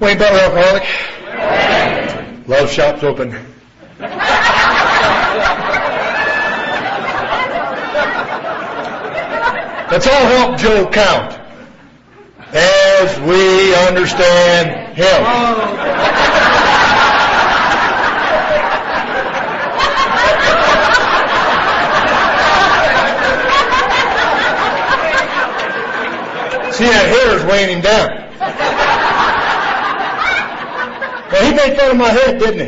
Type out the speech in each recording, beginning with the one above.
Wayne Butler, alcoholic. Love shop's open. Let's all help Joe count as we understand him. See, that hair is weighing him down. Well, he made fun of my head, didn't he?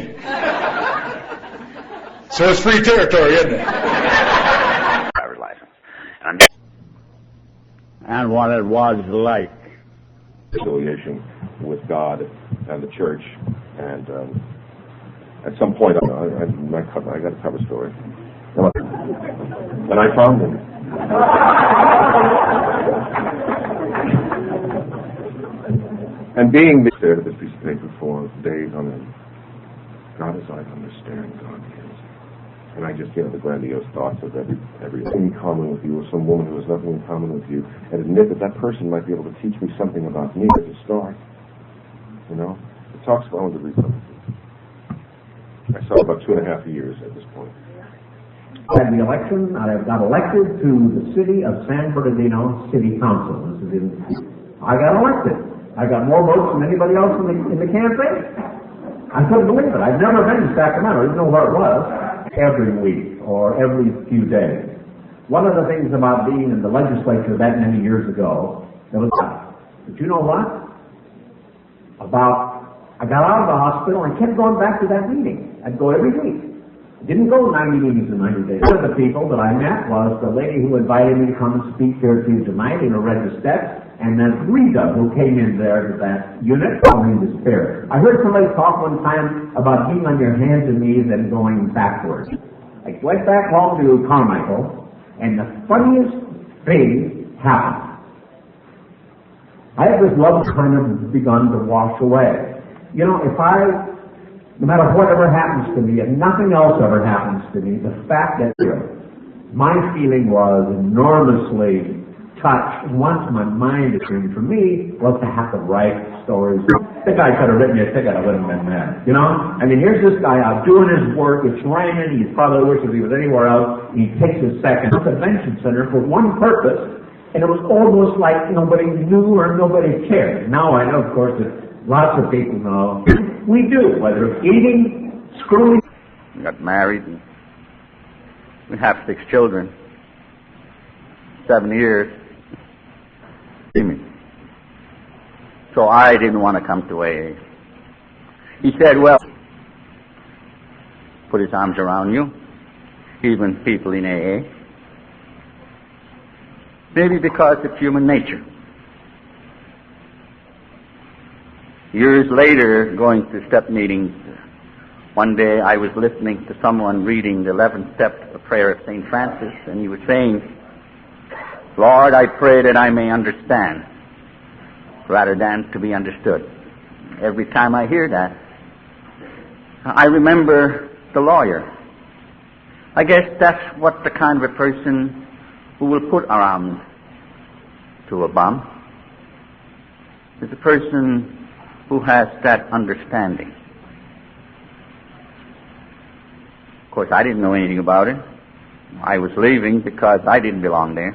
So it's free territory, isn't it? Driver's license. And what it was like. Affiliation with God and the church, and at some point I got a cover story, and I found him. And being stared at this piece of paper for days on end. God is like understand God is. And I just, the grandiose thoughts of everything in common with you, or some woman who has nothing in common with you, and admit that person might be able to teach me something about me as a start. It talks about the reason. I saw about 2.5 years at this point. I had the election. I got elected to the city of San Bernardino City Council. I got elected. I got more votes than anybody else in the campaign. I couldn't believe it. I'd never been to Sacramento. I didn't know where it was. Every week or every few days. One of the things about being in the legislature that many years ago, there was but you know what? I got out of the hospital and kept going back to that meeting. I'd go every week. Didn't go 90 meetings in 90 days. One of the people that I met was the lady who invited me to come and speak here to you tonight in a read the steps, and then Rita, who came in there to that unit, following the Spirit. I heard somebody talk one time about being on your hands and knees and going backwards. I went back home to Carmichael, and the funniest thing happened. I had this love kind of begun to wash away. No matter whatever happens to me, if nothing else ever happens to me, the fact that my feeling was enormously touched. Once my mind is turned for me was to have to write stories. The guy could have written me a ticket, I wouldn't have been mad. Here's this guy out doing his work. It's raining. He probably wishes he was anywhere else. He takes his second convention center for one purpose, and it was almost like nobody knew or nobody cared. Now I know, of course, that lots of people know. We do, whether it's eating, screwing. We got married, and we have 6 children. 7 years. So I didn't want to come to AA. He said, well, put his arms around you, even people in AA. Maybe because it's human nature. Years later, going to step meetings, one day I was listening to someone reading the 11th step of the prayer of St. Francis, and he was saying, Lord, I pray that I may understand rather than to be understood. Every time I hear that, I remember the lawyer. I guess that's what the kind of a person who will put around to a bum is a person who has that understanding. Of course, I didn't know anything about it. I was leaving because I didn't belong there.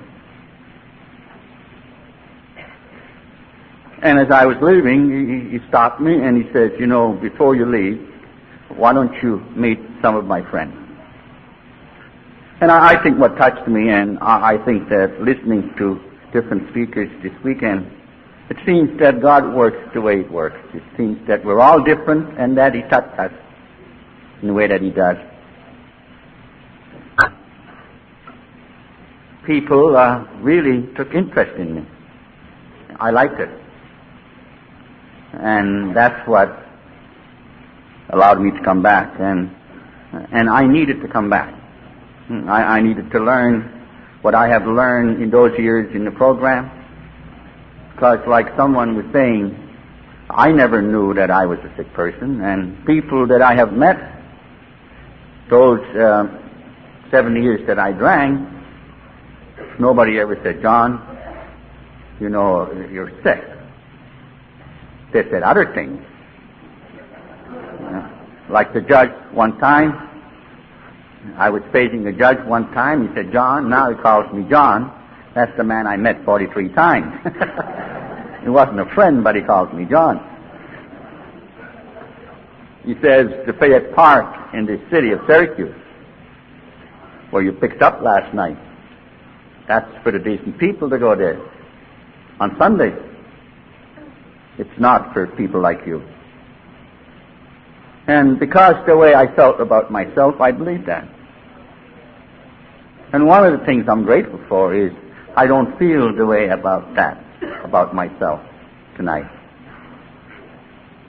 And as I was leaving, he stopped me and he said, before you leave, why don't you meet some of my friends? And I think what touched me, and I think that listening to different speakers this weekend, it seems that God works the way He works. It seems that we're all different and that He touched us in the way that He does. People really took interest in me. I liked it. And that's what allowed me to come back. And I needed to come back. I needed to learn what I have learned in those years in the program. Because like someone was saying, I never knew that I was a sick person. And people that I have met, those 7 years that I drank, nobody ever said, John, you're sick. They said other things. Like the judge one time, I was facing the judge one time, he said, John, now he calls me John. That's the man I met 43 times. He wasn't a friend, but he calls me John. He says, the Fayette Park in the city of Syracuse, where you picked up last night, that's for the decent people to go there on Sunday. It's not for people like you. And because the way I felt about myself, I believe that. And one of the things I'm grateful for is I don't feel the way about that, about myself tonight.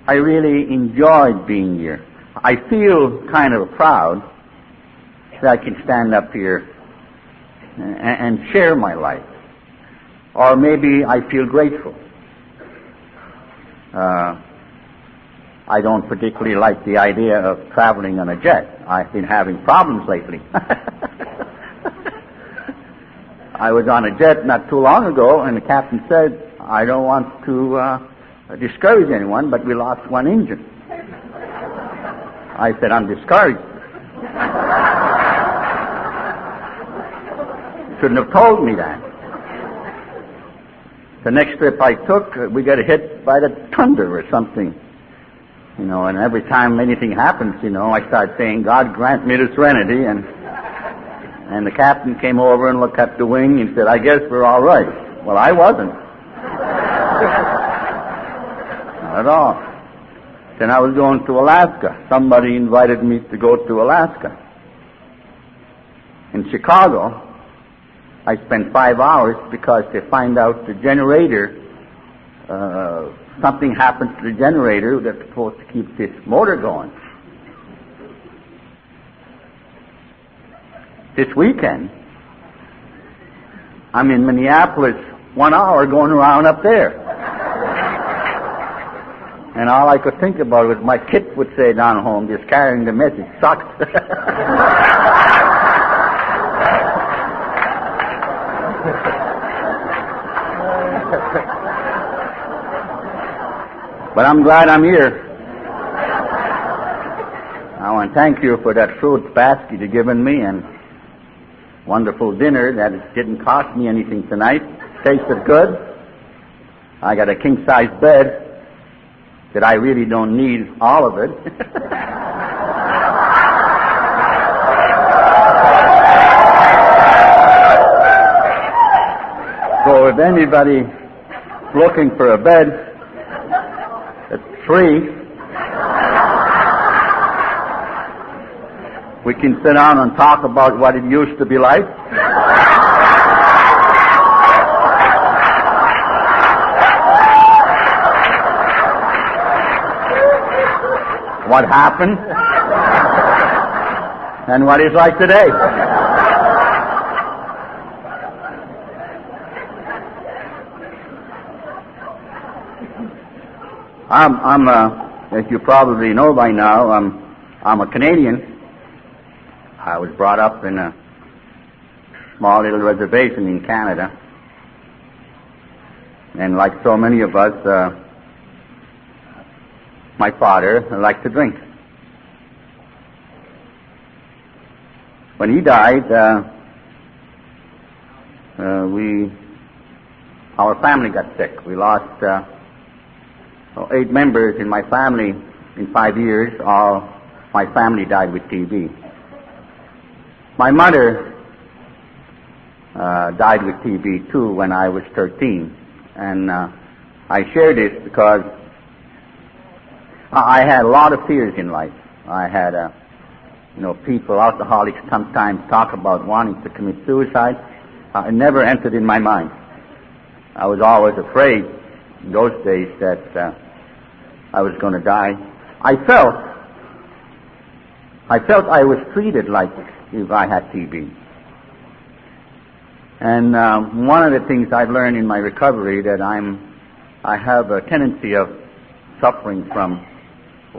I really enjoyed being here. I feel kind of proud that I can stand up here and share my life. Or maybe I feel grateful. I don't particularly like the idea of traveling on a jet. I've been having problems lately. I was on a jet not too long ago, and the captain said, I don't want to discourage anyone, but we lost one engine. I said, I'm discouraged. Shouldn't have told me that. The next trip I took, we got hit by the thunder or something. You know, and every time anything happens, you know, I start saying, God grant me the serenity, and the captain came over and looked at the wing and said, I guess we're all right. Well, I wasn't. Not at all. Then I was going to Alaska. Somebody invited me to go to Alaska. In Chicago, I spent 5 hours because they find out the generator, something happened to the generator that's supposed to keep this motor going. This weekend, I'm in Minneapolis 1 hour going around up there. And all I could think about was my kid would say down home, just carrying the message, sucks. But I'm glad I'm here. I want to thank you for that fruit basket you've given me and wonderful dinner that didn't cost me anything tonight. Tasted good. I got a king-size bed that I really don't need all of it. So if anybody looking for a bed that's free, we can sit down and talk about what it used to be like. What happened and what it's like today. As you probably know by now, I'm a Canadian. I was brought up in a small little reservation in Canada. And like so many of us, my father liked to drink. When he died, our family got sick. We lost 8 members in my family in 5 years. All my family died with TB. My mother died with TB too when I was 13, and I share this because I had a lot of fears in life. I had, people, alcoholics, sometimes talk about wanting to commit suicide. It never entered in my mind. I was always afraid in those days that I was going to die. I felt I was treated like if I had TB. And one of the things I've learned in my recovery that I have a tendency of suffering from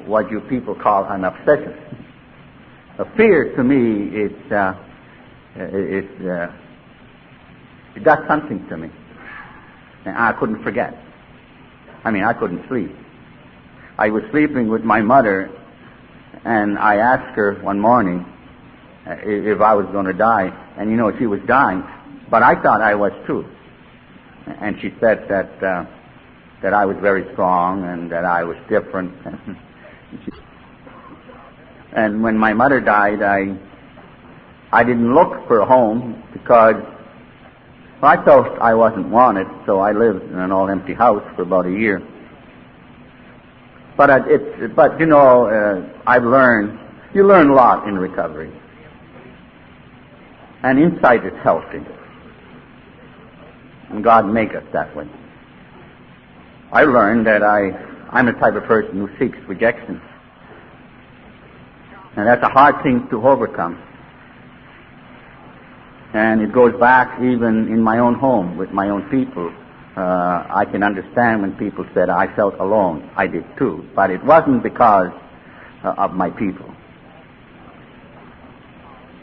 what you people call an obsession. A fear to me it does something to me, and I couldn't forget. I couldn't sleep. I was sleeping with my mother, and I asked her one morning if I was going to die. And she was dying, but I thought I was too. And she said that I was very strong and that I was different. And when my mother died, I didn't look for a home because I felt I wasn't wanted, so I lived in an old empty house for about a year. But I've learned, you learn a lot in recovery. And insight is healthy. And God make us that way. I learned that I'm the type of person who seeks rejection. And that's a hard thing to overcome. And it goes back even in my own home with my own people. I can understand when people said I felt alone. I did too. But it wasn't because of my people.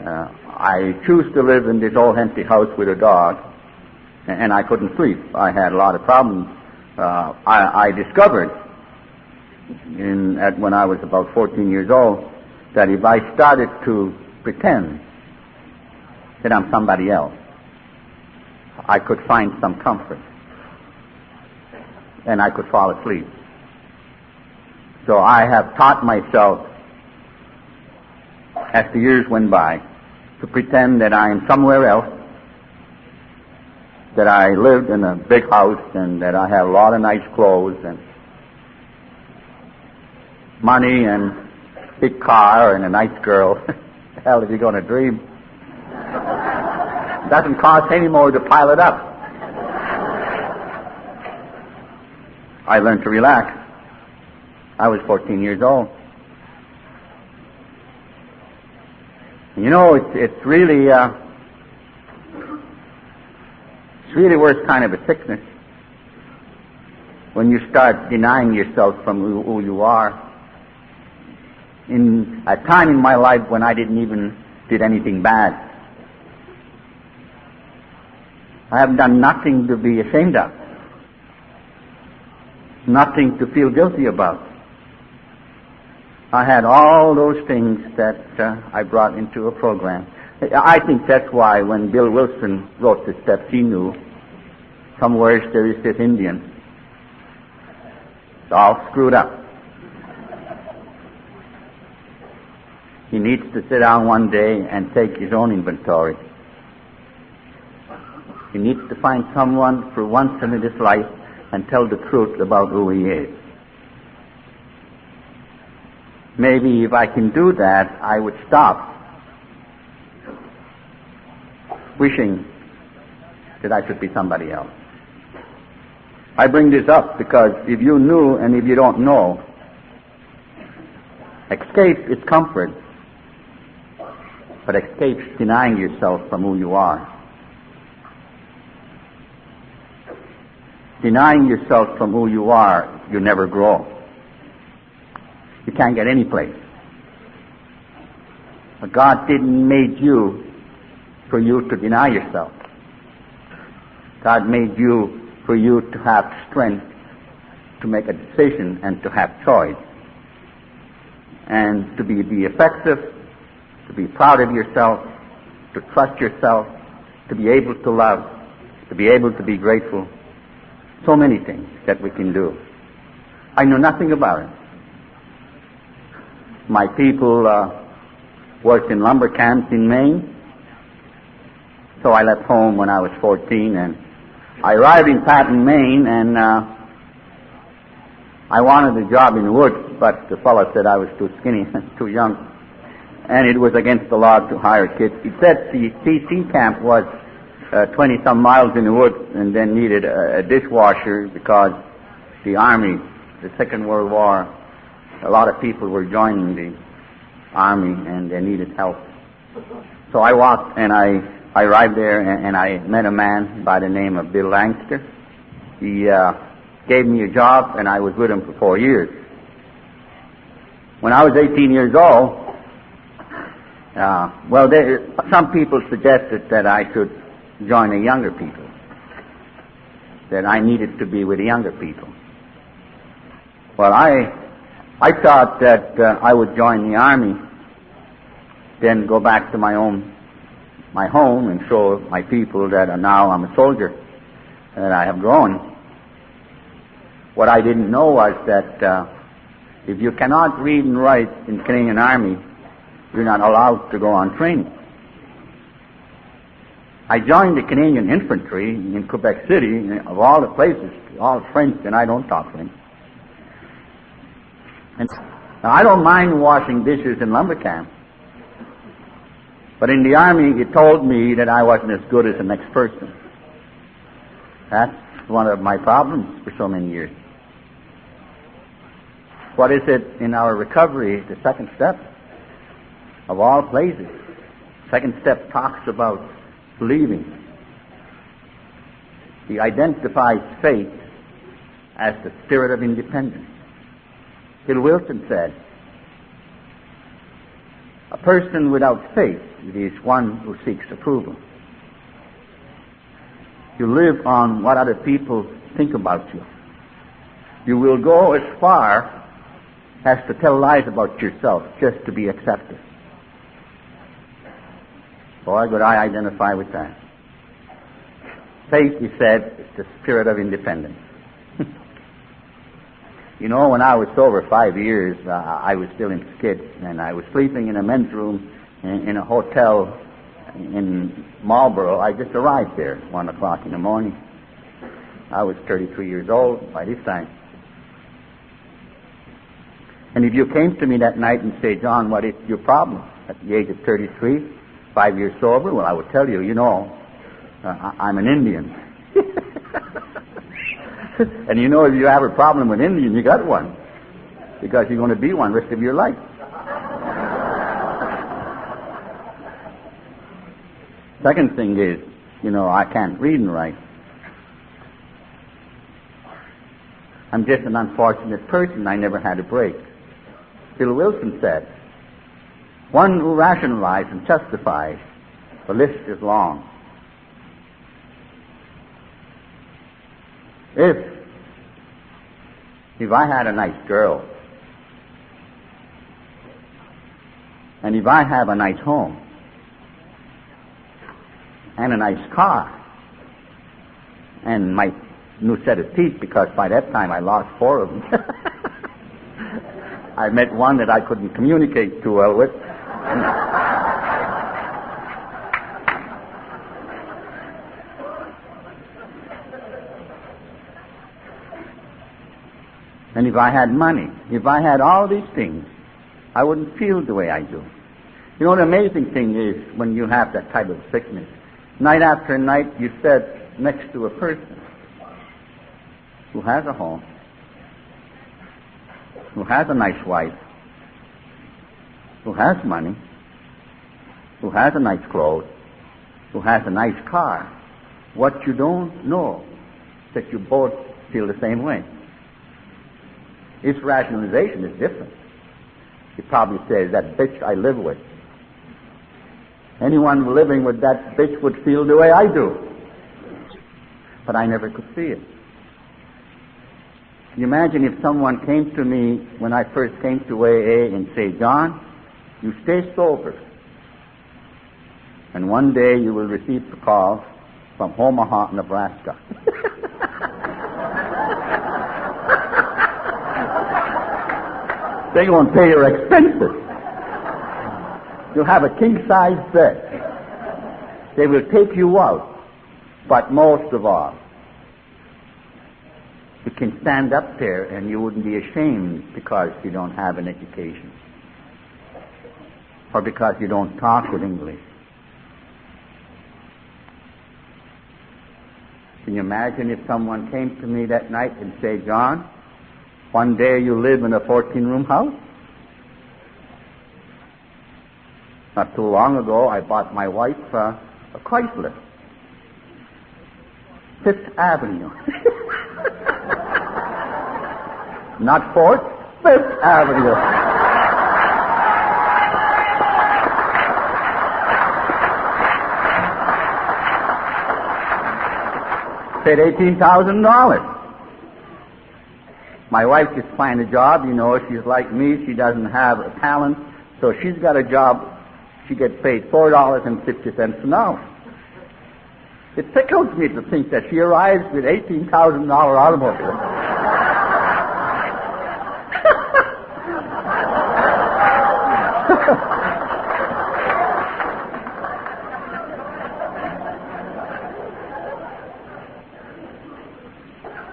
I choose to live in this old empty house with a dog, and I couldn't sleep. I had a lot of problems. I discovered when I was about 14 years old that if I started to pretend that I'm somebody else, I could find some comfort, and I could fall asleep. So I have taught myself, as the years went by, to pretend that I am somewhere else, that I lived in a big house and that I have a lot of nice clothes and money and big car and a nice girl. The hell is he going to dream? It doesn't cost any more to pile it up. I learned to relax. I was 14 years old. It's really worse kind of a sickness when you start denying yourself from who you are. In a time in my life when I did anything bad, I have done nothing to be ashamed of, nothing to feel guilty about. I had all those things that I brought into a program. I think that's why when Bill Wilson wrote the steps, he knew somewhere there is this Indian. It's all screwed up. He needs to sit down one day and take his own inventory. He needs to find someone for once in his life and tell the truth about who he is. Maybe if I can do that, I would stop wishing that I should be somebody else. I bring this up because if you knew and if you don't know, escape is comfort, but escape is denying yourself from who you are. Denying yourself from who you are, you never grow. You can't get any place. But God didn't make you for you to deny yourself. God made you for you to have strength to make a decision and to have choice. And to be effective, to be proud of yourself, to trust yourself, to be able to love, to be able to be grateful. So many things that we can do. I knew nothing about it. My people worked in lumber camps in Maine, so I left home when I was 14, and I arrived in Patton, Maine, and I wanted a job in the woods, but the fellow said I was too skinny, too young, and it was against the law to hire kids. He said the CC camp was 20-some miles in the woods and then needed a dishwasher because the Army, the Second World War, a lot of people were joining the Army and they needed help. So I walked and I arrived there and I met a man by the name of Bill Langster. He gave me a job and I was with him for 4 years. When I was 18 years old, some people suggested that I should join the younger people, that I needed to be with the younger people. Well, I I thought that I would join the army, then go back to my home and show my people that now I'm a soldier, and that I have grown. What I didn't know was that if you cannot read and write in the Canadian Army, you're not allowed to go on training. I joined the Canadian Infantry in Quebec City, of all the places, all French, and I don't talk French. And now, I don't mind washing dishes in lumber camp, but in the Army it told me that I wasn't as good as the next person. That's one of my problems for so many years. What is it in our recovery, the second step? Of all places, second step talks about believing. He identifies faith as the spirit of independence. Bill Wilson said, a person without faith is one who seeks approval. You live on what other people think about you. You will go as far as to tell lies about yourself just to be accepted. Boy, could I identify with that. Faith, he said, is the spirit of independence. You know, when I was sober 5 years, I was still in Skid, and I was sleeping in a men's room in a hotel in Marlborough. I just arrived there, 1 o'clock in the morning. I was 33 years old by this time. And if you came to me that night and say, John, what is your problem at the age of 33, 5 years sober? Well, I would tell you, I'm an Indian. And you know, if you have a problem with Indian, you got one. Because you're going to be one the rest of your life. Second thing is, I can't read and write. I'm just an unfortunate person. I never had a break. Bill Wilson said, one who rationalizes and justifies, the list is long. If I had a nice girl, and if I have a nice home, and a nice car, and my new set of teeth, because by that time I lost 4 of them. I met one that I couldn't communicate too well with. And if I had money, if I had all these things, I wouldn't feel the way I do. The amazing thing is when you have that type of sickness, night after night you sit next to a person who has a home, who has a nice wife, who has money, who has a nice clothes, who has a nice car. What you don't know is that you both feel the same way. His rationalization is different. He probably says, that bitch I live with. Anyone living with that bitch would feel the way I do. But I never could see it. You imagine if someone came to me when I first came to AA and say, John, you stay sober, and one day you will receive a call from Omaha, Nebraska. They're going to pay your expenses. You'll have a king-size bed. They will take you out. But most of all, you can stand up there and you wouldn't be ashamed because you don't have an education. Or because you don't talk with English. Can you imagine if someone came to me that night and said, John, one day you live in a 14-room house? Not too long ago, I bought my wife a Chrysler. 5th Avenue. Not 4th, 5th Avenue. Paid $18,000. My wife just find a job, you know, she's like me, she doesn't have a talent, so she's got a job, she gets paid $4.50 an hour. It tickles me to think that she arrives with $18,000 automobile.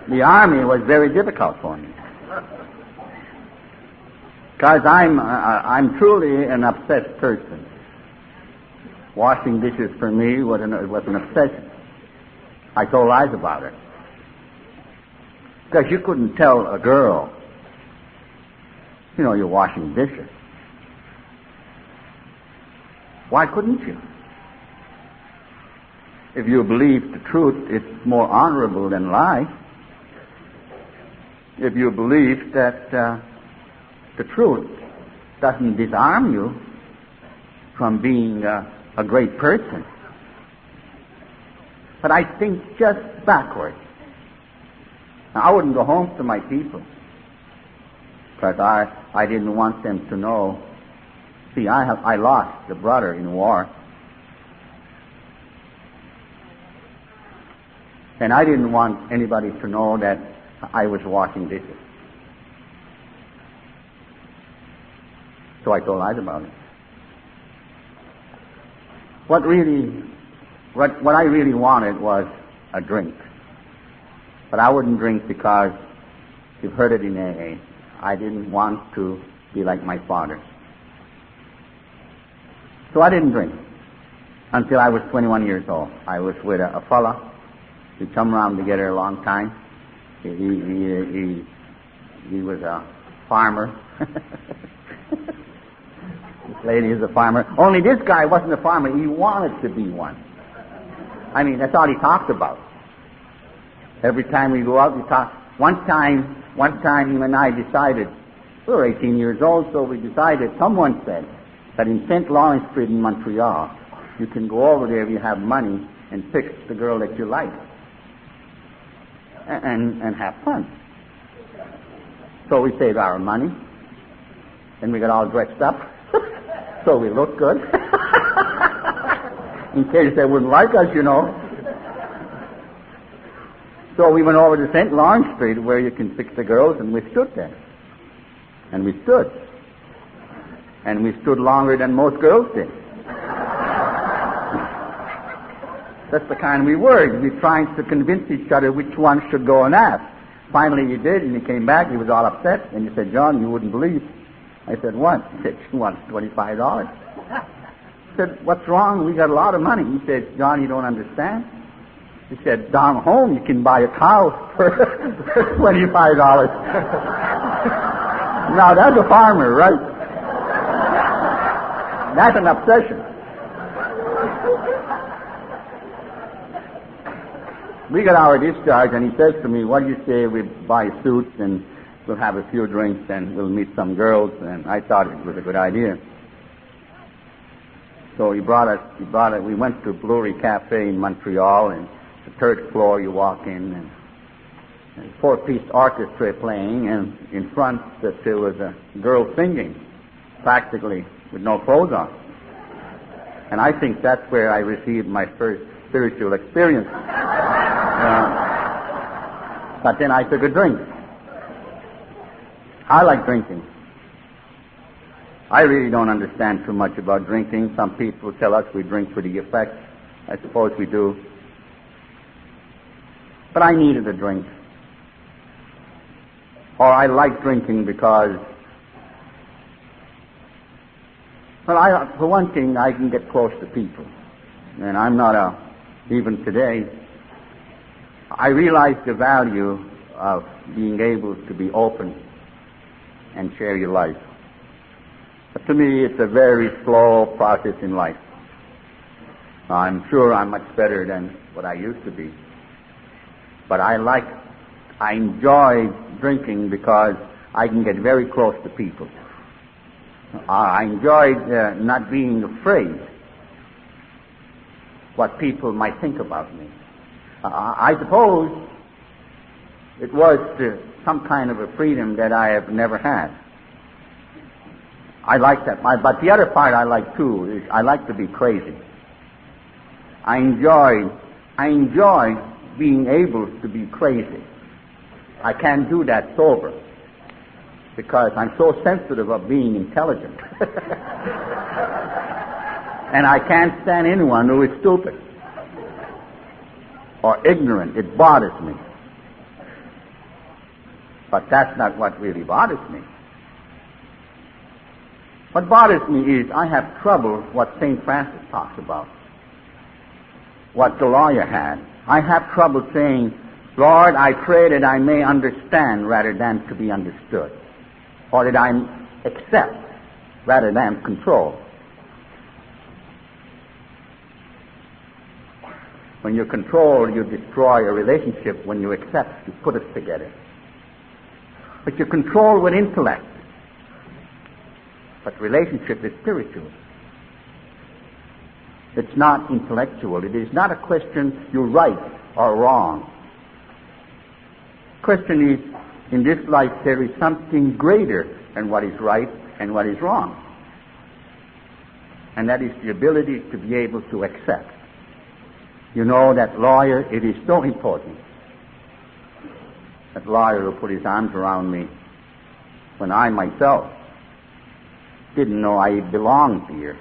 The army was very difficult for me, because I'm truly an obsessed person. Washing dishes for me was an obsession. I told lies about it, because you couldn't tell a girl, you know, you're washing dishes. Why couldn't you? If you believe the truth, it's more honorable than lie. If you believe that the truth doesn't disarm you from being a great person. But I think just backwards. Now, I wouldn't go home to my people, because I didn't want them to know. See, I lost a brother in war, and I didn't want anybody to know that I was washing dishes. So I told lies about it. What I really wanted was a drink. But I wouldn't drink because, you've heard it in AA, I didn't want to be like my father. So I didn't drink until I was 21 years old. I was with a fella. We come around together a long time. He was a farmer. This lady is a farmer. Only this guy wasn't a farmer. He wanted to be one. I mean, that's all he talked about. Every time we go out, we talk. One time, him and I decided, we were 18 years old, so we decided, someone said, that in St. Lawrence Street in Montreal, you can go over there if you have money and pick the girl that you like. And have fun. So we saved our money, and we got all dressed up, so we looked good, in case they wouldn't like us, you know. So we went over to St. Lawrence Street, where you can pick the girls, and we stood there. And we stood. And we stood longer than most girls did. That's the kind we were. We were trying to convince each other which one should go and ask. Finally he did, and he came back. He was all upset, and he said, "John, you wouldn't believe." I said, "What?" He said, "She wants $25. I said, "What's wrong? We got a lot of money." He said, "John, you don't understand." He said, "Down home you can buy a cow for $25. Now that's a farmer, right? That's an obsession. We got our discharge, and he says to me, "What do you say we buy suits and we'll have a few drinks and we'll meet some girls?" And I thought it was a good idea. So he brought us, we went to Brewery Cafe in Montreal, and the third floor you walk in, and a four-piece orchestra playing, and in front there was a girl singing, practically with no clothes on. And I think that's where I received my first spiritual experience. But then I took a drink. I like drinking. I really don't understand too much about drinking. Some people tell us we drink for the effect. I suppose we do. But I needed a drink. Or I like drinking because, well, for one thing, I can get close to people. And I'm not even today, I realize the value of being able to be open and share your life. But to me, it's a very slow process in life. I'm sure I'm much better than what I used to be. But I enjoy drinking because I can get very close to people. I enjoy not being afraid what people might think about me. I suppose It was some kind of a freedom that I have never had. I like that. But the other part I like too is I like to be crazy. I enjoy being able to be crazy. I can't do that sober because I'm so sensitive of being intelligent. And I can't stand anyone who is stupid or ignorant. It bothers me. But that's not what really bothers me. What bothers me is I have trouble what St. Francis talks about, what the lawyer had. I have trouble saying, Lord, I pray that I may understand rather than to be understood, or that I accept rather than control. When you control, you destroy a relationship. When you accept, you put it together. But you control with intellect. But relationship is spiritual. It's not intellectual. It is not a question you're right or wrong. Question is, in this life there is something greater than what is right and what is wrong. And that is the ability to be able to accept. You know, that lawyer, it is so important. That lawyer who put his arms around me when I myself didn't know I belonged here.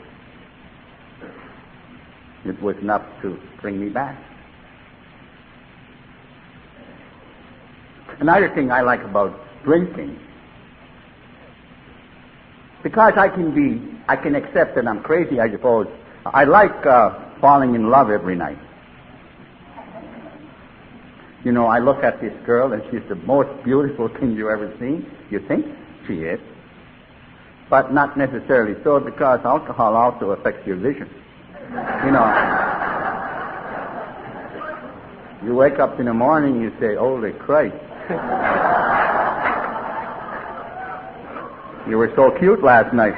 It was enough to bring me back. Another thing I like about drinking, because I can accept that I'm crazy, I suppose. I like falling in love every night. You know, I look at this girl and she's the most beautiful thing you've ever seen. You think she is. But not necessarily so, because alcohol also affects your vision. You know, you wake up in the morning, you say, holy Christ. You were so cute last night.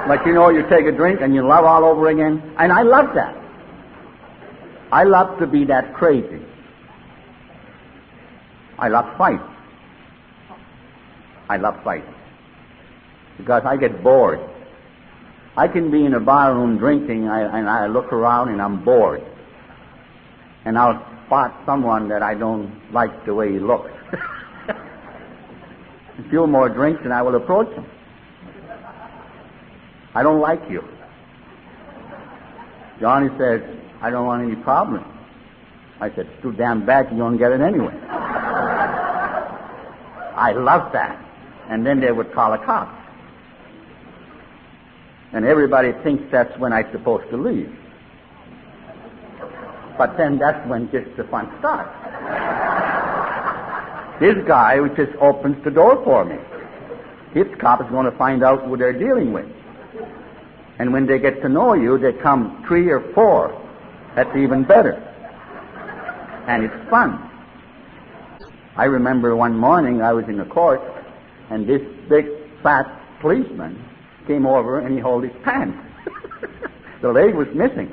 But you know, you take a drink and you love all over again. And I love that. I love to be that crazy. I love fight. I love fight. Because I get bored. I can be in a bar room drinking and I look around and I'm bored. And I'll spot someone that I don't like the way he looks. A few more drinks and I will approach him. I don't like you. Johnny says, I don't want any problem. I said, it's too damn bad you don't get it anyway. I love that. And then they would call a cop. And everybody thinks that's when I'm supposed to leave. But then that's when just the fun starts. This guy who just opens the door for me. His cop is going to find out who they're dealing with. And when they get to know you, they come 3 or 4. That's even better. And it's fun. I remember one morning I was in the court, and this big, fat policeman came over and he held his pants. The leg was missing.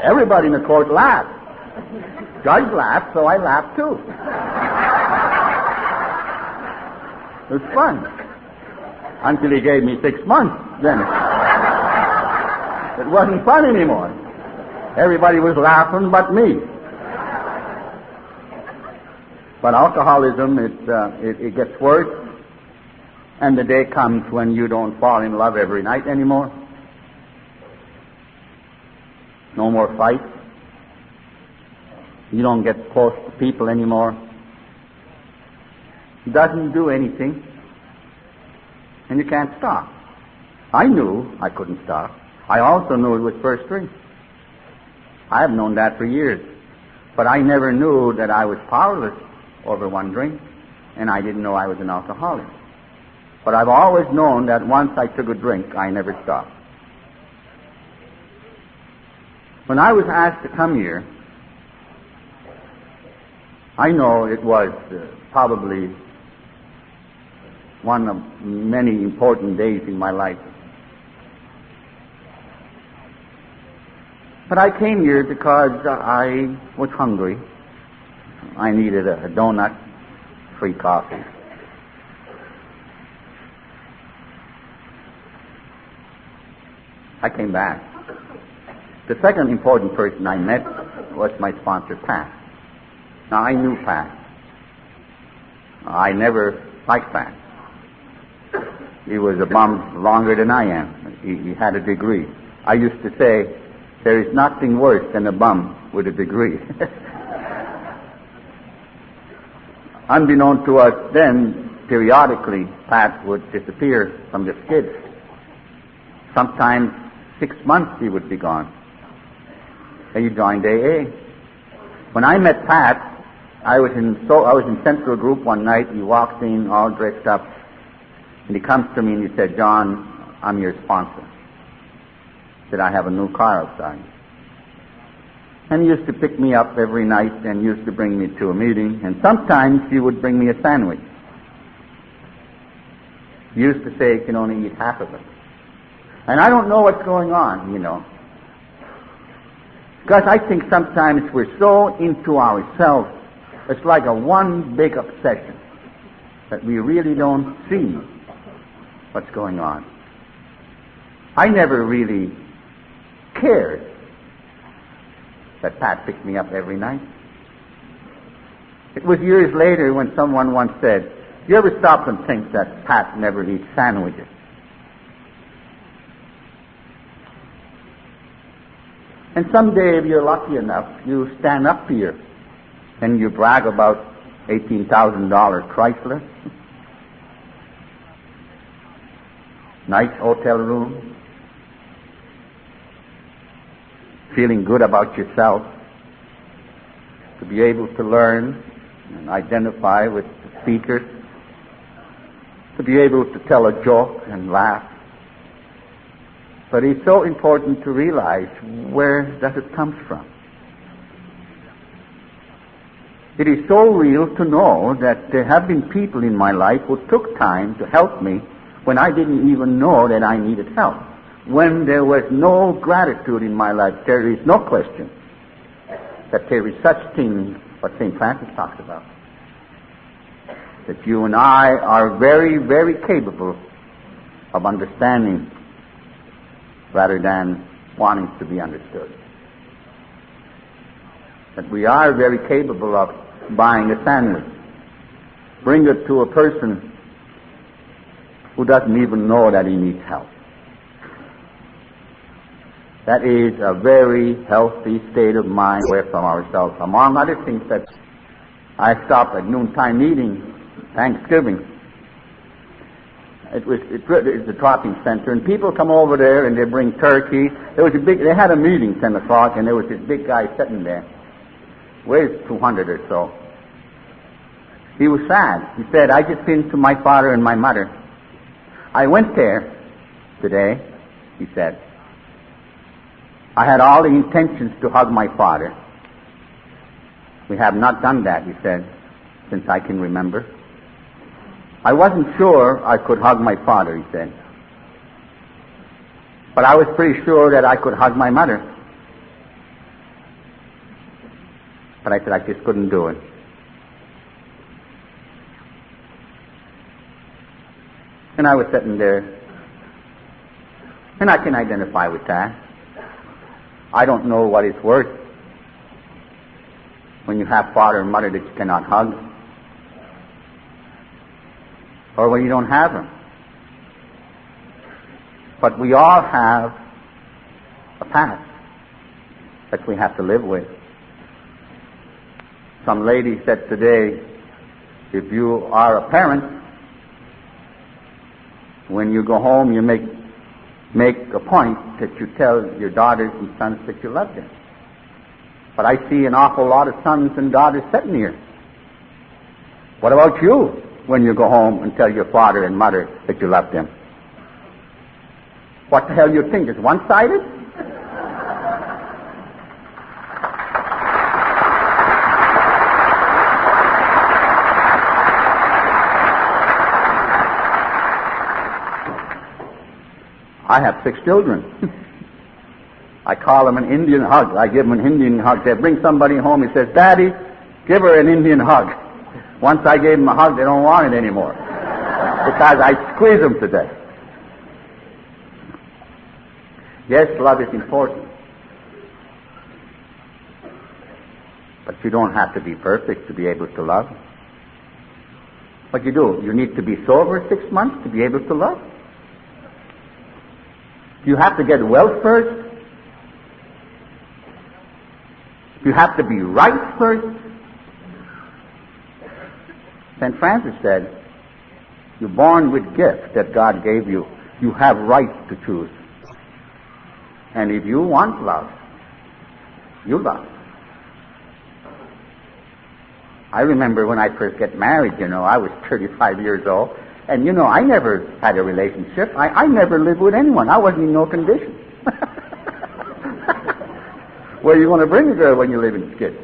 Everybody in the court laughed. Judge laughed, so I laughed too. It was fun. Until he gave me 6 months, then it wasn't fun anymore. Everybody was laughing but me. But alcoholism, it gets worse, and the day comes when you don't fall in love every night anymore. No more fights. You don't get close to people anymore. It doesn't do anything, and you can't stop. I knew I couldn't stop. I also knew it was first drink. I have known that for years. But I never knew that I was powerless over one drink, and I didn't know I was an alcoholic. But I've always known that once I took a drink, I never stopped. When I was asked to come here, I know it was probably one of many important days in my life. But I came here because I was hungry. I needed a donut, free coffee. I came back. The second important person I met was my sponsor, Pat. Now, I knew Pat. I never liked Pat. He was a bum longer than I am. He had a degree. I used to say, there is nothing worse than a bum with a degree. Unbeknown to us then, periodically, Pat would disappear from the skids. Sometimes 6 months he would be gone. And he joined AA. When I met Pat, I was in Central Group one night. He walks in all dressed up, and he comes to me and he said, "John, I'm your sponsor." He said, "I have a new car outside." And he used to pick me up every night and used to bring me to a meeting, and sometimes he would bring me a sandwich. He used to say he can only eat half of it. And I don't know what's going on, because I think sometimes we're so into ourselves, it's like a one big obsession that we really don't see what's going on. I never really cared that Pat picked me up every night. It was years later when someone once said, "You ever stop and think that Pat never eats sandwiches?" And someday, if you're lucky enough, you stand up here and you brag about $18,000 Chrysler, nice hotel room, feeling good about yourself, to be able to learn and identify with the speakers, to be able to tell a joke and laugh. But it's so important to realize, where does it come from? It is so real to know that there have been people in my life who took time to help me when I didn't even know that I needed help. When there was no gratitude in my life, there is no question that there is such thing, what St. Francis talks about, that you and I are very, very capable of understanding rather than wanting to be understood. That we are very capable of buying a sandwich, bring it to a person who doesn't even know that he needs help. That is a very healthy state of mind away from ourselves. Among other things, that I stopped at noontime meeting, Thanksgiving. It's a talking center, and people come over there and they bring turkey. They had a meeting 10 o'clock, and there was this big guy sitting there, weighs 200 or so. He was sad. He said, "I just been to my father and my mother. I went there today," he said. "I had all the intentions to hug my father. We have not done that," he said, "since I can remember. I wasn't sure I could hug my father," he said, "but I was pretty sure that I could hug my mother. But I said I just couldn't do it." And I was sitting there, and I can identify with that. I don't know what it's worth when you have father and mother that you cannot hug, or when you don't have them. But we all have a past that we have to live with. Some lady said today, if you are a parent, when you go home, you make a point that you tell your daughters and sons that you love them. But I see an awful lot of sons and daughters sitting here. What about you when you go home and tell your father and mother that you love them? What the hell you think? It's one-sided? I have 6 children. I call him an Indian hug. I give him an Indian hug. They bring somebody home. He says, Daddy, give her an Indian hug. Once I gave him a hug, they don't want it anymore. Because I squeeze them to death. Yes, love is important. But you don't have to be perfect to be able to love. What you do? You need to be sober 6 months to be able to love? You have to get well first? You have to be right first? St. Francis said, you're born with gifts that God gave you. You have right to choose. And if you want love, you love. I remember when I first got married, I was 35 years old. And, I never had a relationship. I never lived with anyone. I wasn't in no condition. Where are you going to bring a girl when you live in skid?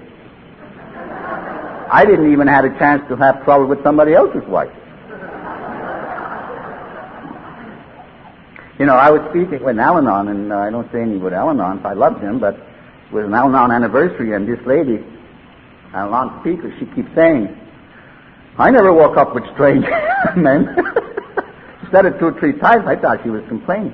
I didn't even have a chance to have trouble with somebody else's wife. I was speaking with Al-Anon, and I don't say anything with Al-Anon, I loved him, but it was an Al-Anon anniversary, and this lady, Al-Anon speaker, she keeps saying, I never woke up with strange men. She said it 2 or 3 times. I thought she was complaining.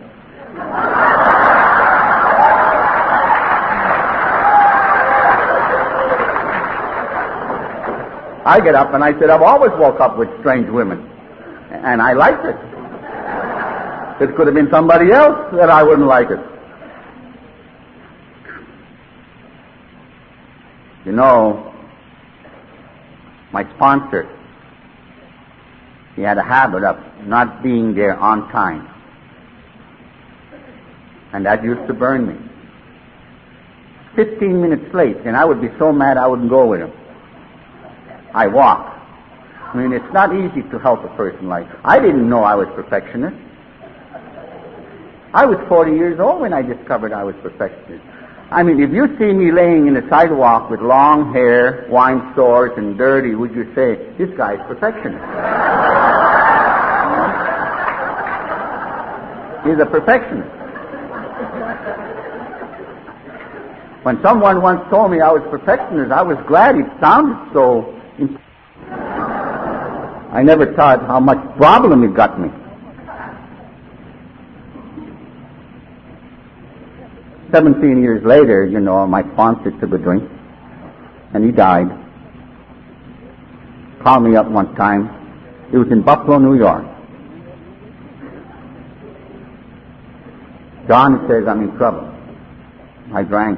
I get up and I said, I've always woke up with strange women. And I liked it. It could have been somebody else that I wouldn't like it. My sponsor, he had a habit of not being there on time. And that used to burn me. 15 minutes late, and I would be so mad I wouldn't go with him. I walk. It's not easy to help a person like that. I didn't know I was perfectionist. I was 40 years old when I discovered I was perfectionist. If you see me laying in the sidewalk with long hair, wine sores, and dirty, would you say, this guy's perfectionist? He's a perfectionist. When someone once told me I was perfectionist, I was glad. It sounded so... I never thought how much problem it got me. 17 years later, my sponsor took a drink, and he died. Called me up one time. It was in Buffalo, New York. John says, I'm in trouble. I drank.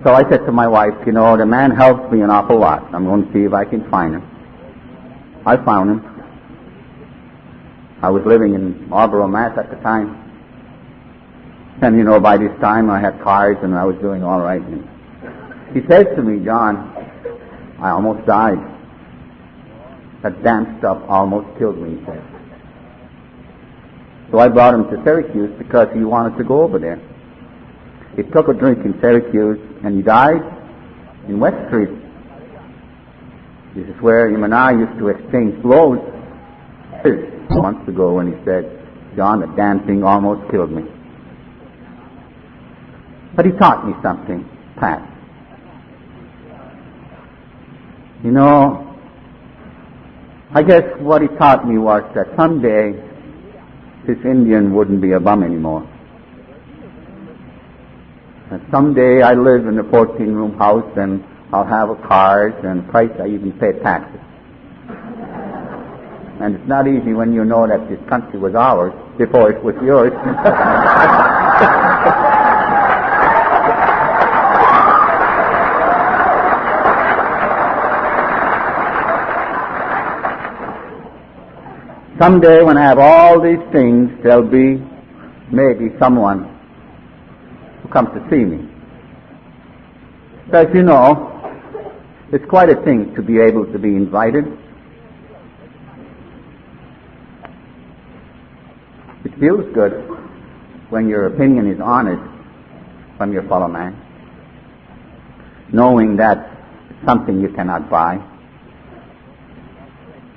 So I said to my wife, the man helped me an awful lot. I'm going to see if I can find him. I found him. I was living in Marlborough, Mass. at the time. And, by this time I had cars and I was doing all right. And he says to me, John, I almost died. That damn stuff almost killed me, he said. So I brought him to Syracuse because he wanted to go over there. He took a drink in Syracuse and he died in West Street. This is where him and I used to exchange blows months ago when he said, John, the damn thing almost killed me. But he taught me something, Pat. I guess what he taught me was that someday this Indian wouldn't be a bum anymore. And someday I live in a 14-room house and I'll have a car and price I even pay taxes. And it's not easy when you know that this country was ours before it was yours. Someday when I have all these things, there'll be maybe someone who comes to see me. Because, it's quite a thing to be able to be invited. It feels good when your opinion is honored from your fellow man, knowing that it's something you cannot buy,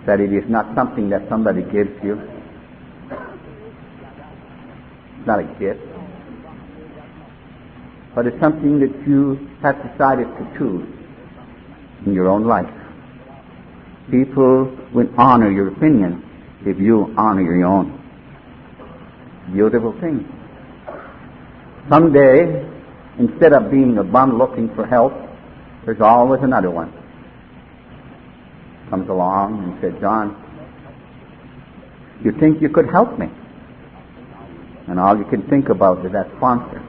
that it is not something that somebody gives you. It's not a gift. but it's something that you have decided to choose in your own life. People will honor your opinion if you honor your own. Beautiful thing. Someday, instead of being a bum looking for help, there's always another one. Comes along and says, John, you think you could help me? And all you can think about is that sponsor.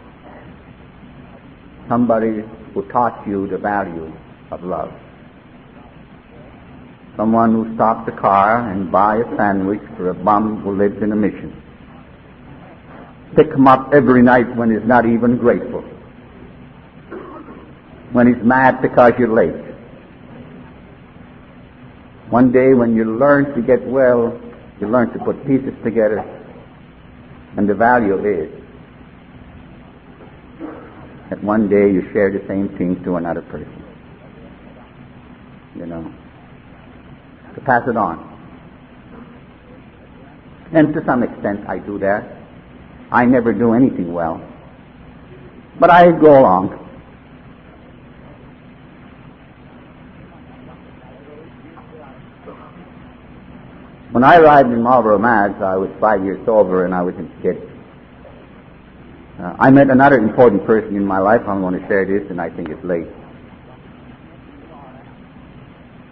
Somebody who taught you the value of love. Someone who stopped the car and buy a sandwich for a bum who lives in a mission. Pick him up every night when he's not even grateful. When he's mad because you're late. One day when you learn to get well, you learn to put pieces together, and the value is that one day you share the same thing to another person. You know, to pass it on. And to some extent I do that. I never do anything well, but I go along. When I arrived in Marlborough, Mass, I was 5 years sober and I was in skid. I met another important person in my life. I'm going to share this, and I think it's late.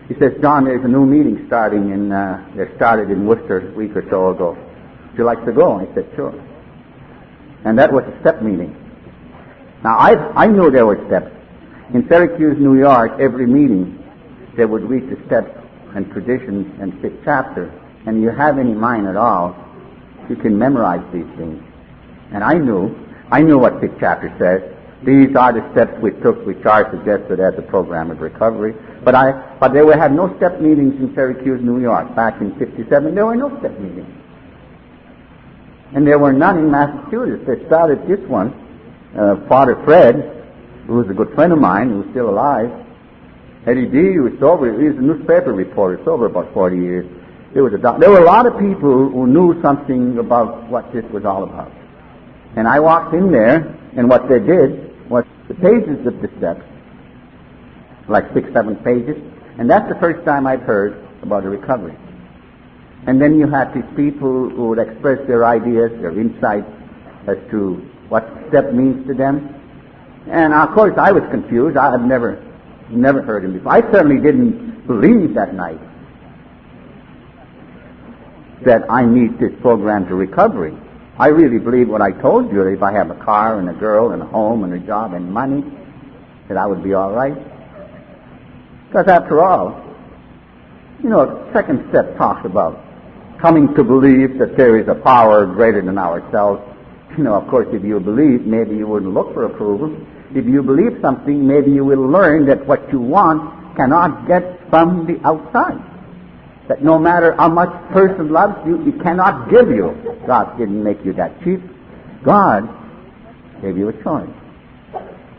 He says, John, there's a new meeting starting they started in Worcester a week or so ago. Would you like to go? I said, sure. And that was a step meeting. Now, I knew there were steps. In Syracuse, New York, every meeting, they would read the steps and traditions and fifth chapter. And you have any mind at all, you can memorize these things. And I knew what fifth chapter says. These are the steps we took, which are suggested as a program of recovery. But they had no step meetings in Syracuse, New York. Back in '57, there were no step meetings. And there were none in Massachusetts. They started this one. Father Fred, who was a good friend of mine, who's still alive. Eddie D., who was sober, he was a newspaper reporter, sober about 40 years. There were a lot of people who knew something about what this was all about. And I walked in there, and what they did was the pages of the steps, like 6, 7 pages, and that's the first time I'd heard about the recovery. And then you had these people who would express their ideas, their insights as to what step means to them. And of course I was confused. I had never heard him before. I certainly didn't believe that night that I need this program to recovery. I really believe what I told you, that if I have a car and a girl and a home and a job and money, that I would be all right. Because after all, you know, second step talks about coming to believe that there is a power greater than ourselves. You know, of course, if you believe, maybe you wouldn't look for approval. If you believe something, maybe you will learn that what you want cannot get from the outside. That no matter how much person loves you, he cannot give you. God didn't make you that cheap. God gave you a choice.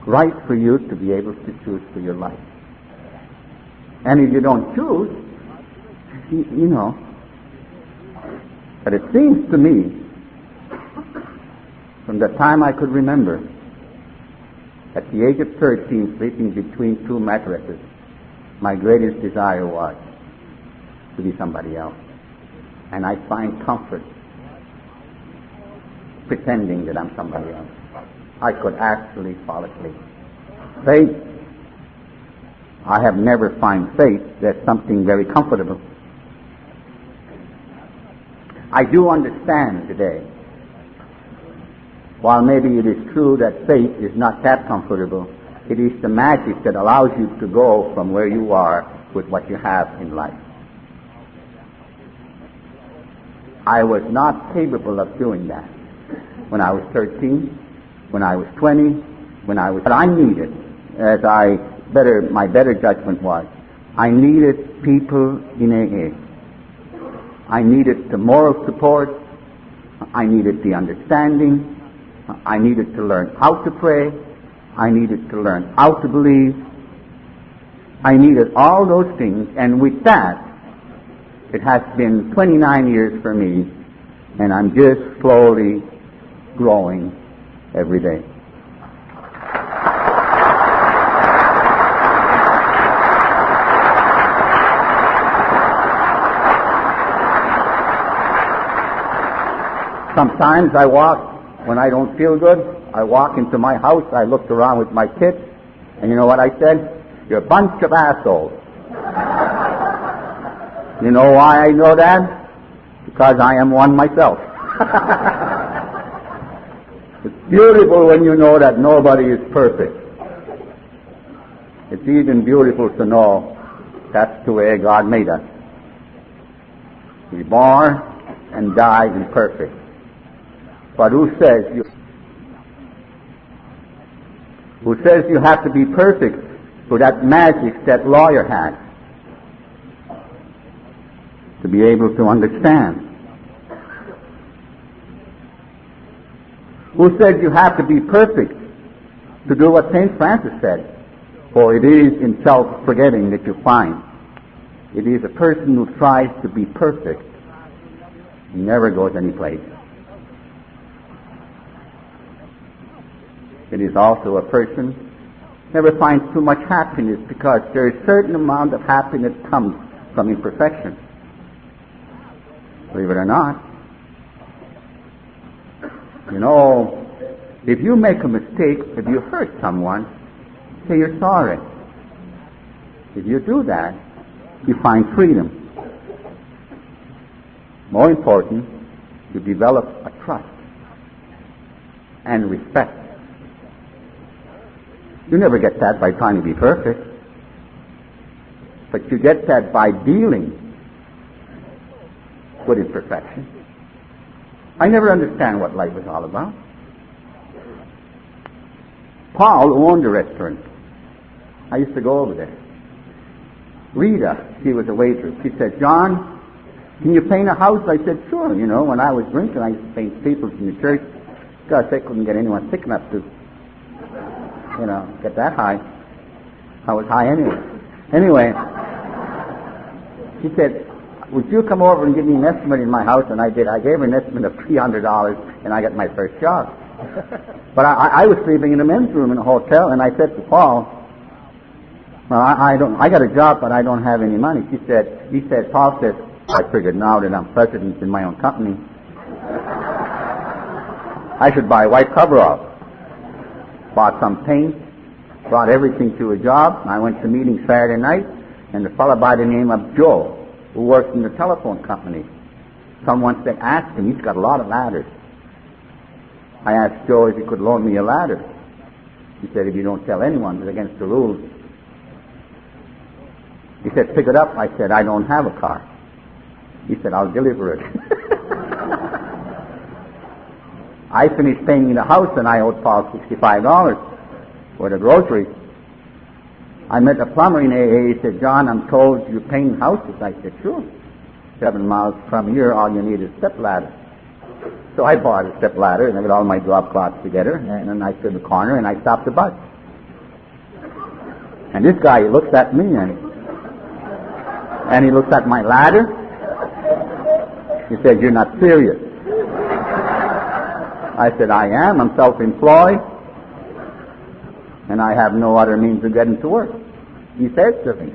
Right for you to be able to choose for your life. And if you don't choose, you know. But it seems to me, from the time I could remember, at the age of 13, sleeping between 2 mattresses, my greatest desire was to be somebody else. And I find comfort pretending that I'm somebody else. I could actually fall asleep. Faith, I have never found faith that's something very comfortable. I do understand today, while maybe it is true that faith is not that comfortable, it is the magic that allows you to go from where you are with what you have in life. I was not capable of doing that when I was 13, when I was 20, but I needed, my better judgment was, I needed people in AA. I needed the moral support. I needed the understanding. I needed to learn how to pray. I needed to learn how to believe. I needed all those things, and with that, it has been 29 years for me, and I'm just slowly growing every day. Sometimes I walk, when I don't feel good, I walk into my house, I looked around with my kids, and you know what I said? You're a bunch of assholes. You know why I know that? Because I am one myself. It's beautiful when you know that nobody is perfect. It's even beautiful to know that's the way God made us. We born and die imperfect. But who says you have to be perfect for that magic that lawyer had to be able to understand? Who said you have to be perfect to do what St. Francis said? For it is in self-forgetting that you find. It is a person who tries to be perfect. He never goes any place. It is also a person never finds too much happiness, because there is a certain amount of happiness comes from imperfection. Believe it or not. You know, if you make a mistake, if you hurt someone, say you're sorry. If you do that, you find freedom. More important, you develop a trust and respect. You never get that by trying to be perfect, but you get that by dealing with imperfection. I never understand what life is all about. Paul owned a restaurant. I used to go over there. Rita, she was a waitress. She said, John, can you paint a house? I said, sure. You know, when I was drinking, I used to paint people in the church. Gosh, I couldn't get anyone thick enough to, you know, get that high. I was high anyway. Anyway, she said, would you come over and give me an estimate in my house? And I did. I gave her an estimate of $300, and I got my first job. But I was sleeping in the men's room in a hotel, and I said to Paul, well, I got a job, but I don't have any money. He said, Paul said, I figured now that I'm president in my own company, I should buy a white coverall. Bought some paint, brought everything to a job. I went to meeting Saturday night, and the fellow by the name of Joe, who works in the telephone company, someone said, ask him, he's got a lot of ladders. I asked Joe if he could loan me a ladder. He said, if you don't tell anyone, it's against the rules. He said, pick it up. I said, I don't have a car. He said, I'll deliver it. I finished paying the house, and I owed Paul $65 for the groceries. I met a plumber in AA. He said, John, I'm told you're painting houses. I said, sure. 7 miles from here, all you need is a step ladder. So I bought a step ladder, and I got all my drop cloths together, and then I stood in the corner, and I stopped the bus. And this guy, he looks at me, and he looks at my ladder. He said, you're not serious. I said, I am. I'm self-employed, and I have no other means of getting to work. He says to me,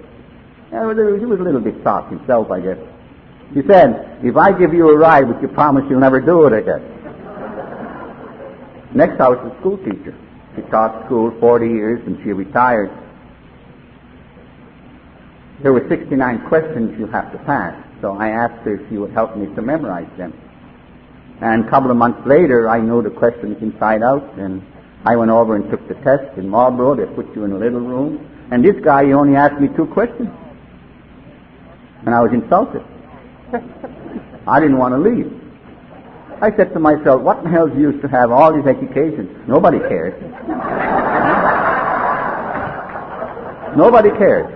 he was a little bit soft himself, I guess. He said, if I give you a ride, would you promise you'll never do it again? Next house is a school teacher. She taught school 40 years, and she retired. There were 69 questions you have to pass, so I asked her if she would help me to memorize them. And a couple of months later, I knew the questions inside out, and I went over and took the test in Marlboro. They put you in a little room. And this guy, he only asked me 2 questions. And I was insulted. I didn't want to leave. I said to myself, what in the hell's the use to have all these educations? Nobody cares. Nobody cares.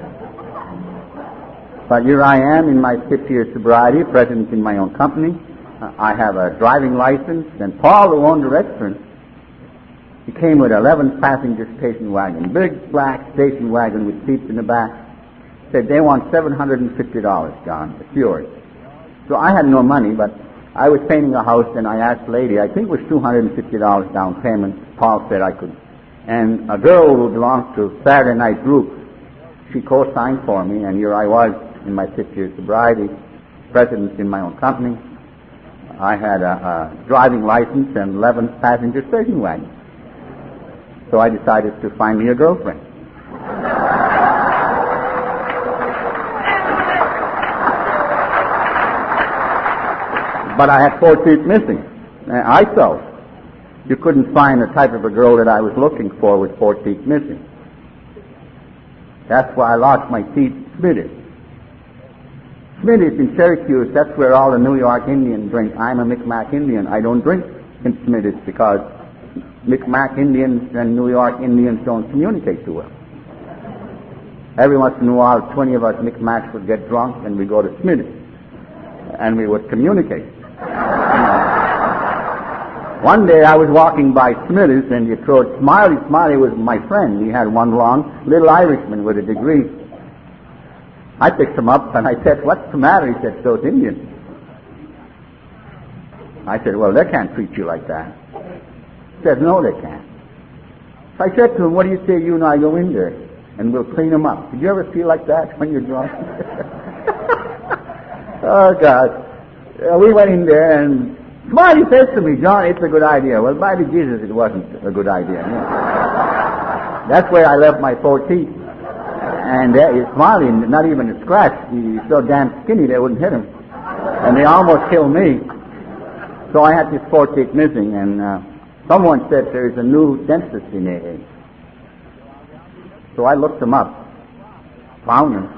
But here I am in my 5th year sobriety, president in my own company. I have a driving license, and Paul, who owned the restaurant, he came with an 11-passenger station wagon, big black station wagon with seats in the back. Said, they want $750, John. It's yours. So I had no money, but I was painting a house, and I asked the lady, I think it was $250 down payment. Paul said I could. And a girl who belonged to Saturday Night Group, she co-signed for me, and here I was in my 5th year sobriety, president in my own company. I had a driving license and 11 passenger station wagon. So I decided to find me a girlfriend. But I had 4 teeth missing. I felt you couldn't find the type of a girl that I was looking for with 4 teeth missing. That's why I lost my teeth Smitty's. Smitty's in Syracuse, that's where all the New York Indians drink. I'm a Micmac Indian. I don't drink in Smitty's because Micmac Indians and New York Indians don't communicate too well. Every once in a while, 20 of us Micmacs would get drunk and we'd go to Smitty's and we would communicate. One day I was walking by Smitty's and you throw Smiley. Smiley was my friend. He had one long little Irishman with a degree. I picked him up and I said, "What's the matter?" He said, "Those Indians." I said, "Well, they can't treat you like that." He said, "No, they can't." So I said to him, "What do you say you and I go in there and we'll clean them up?" Did you ever feel like that when you're drunk? Oh, God. We went in there and Smiley says to me, "John, it's a good idea." Well, by the Jesus, it wasn't a good idea. No. That's where I left my 4 teeth. And Smiley, not even a scratch. He's so damn skinny they wouldn't hit him. And they almost killed me. So I had these 4 teeth missing, and someone said there's a new dentist in AA. So I looked him up, found him,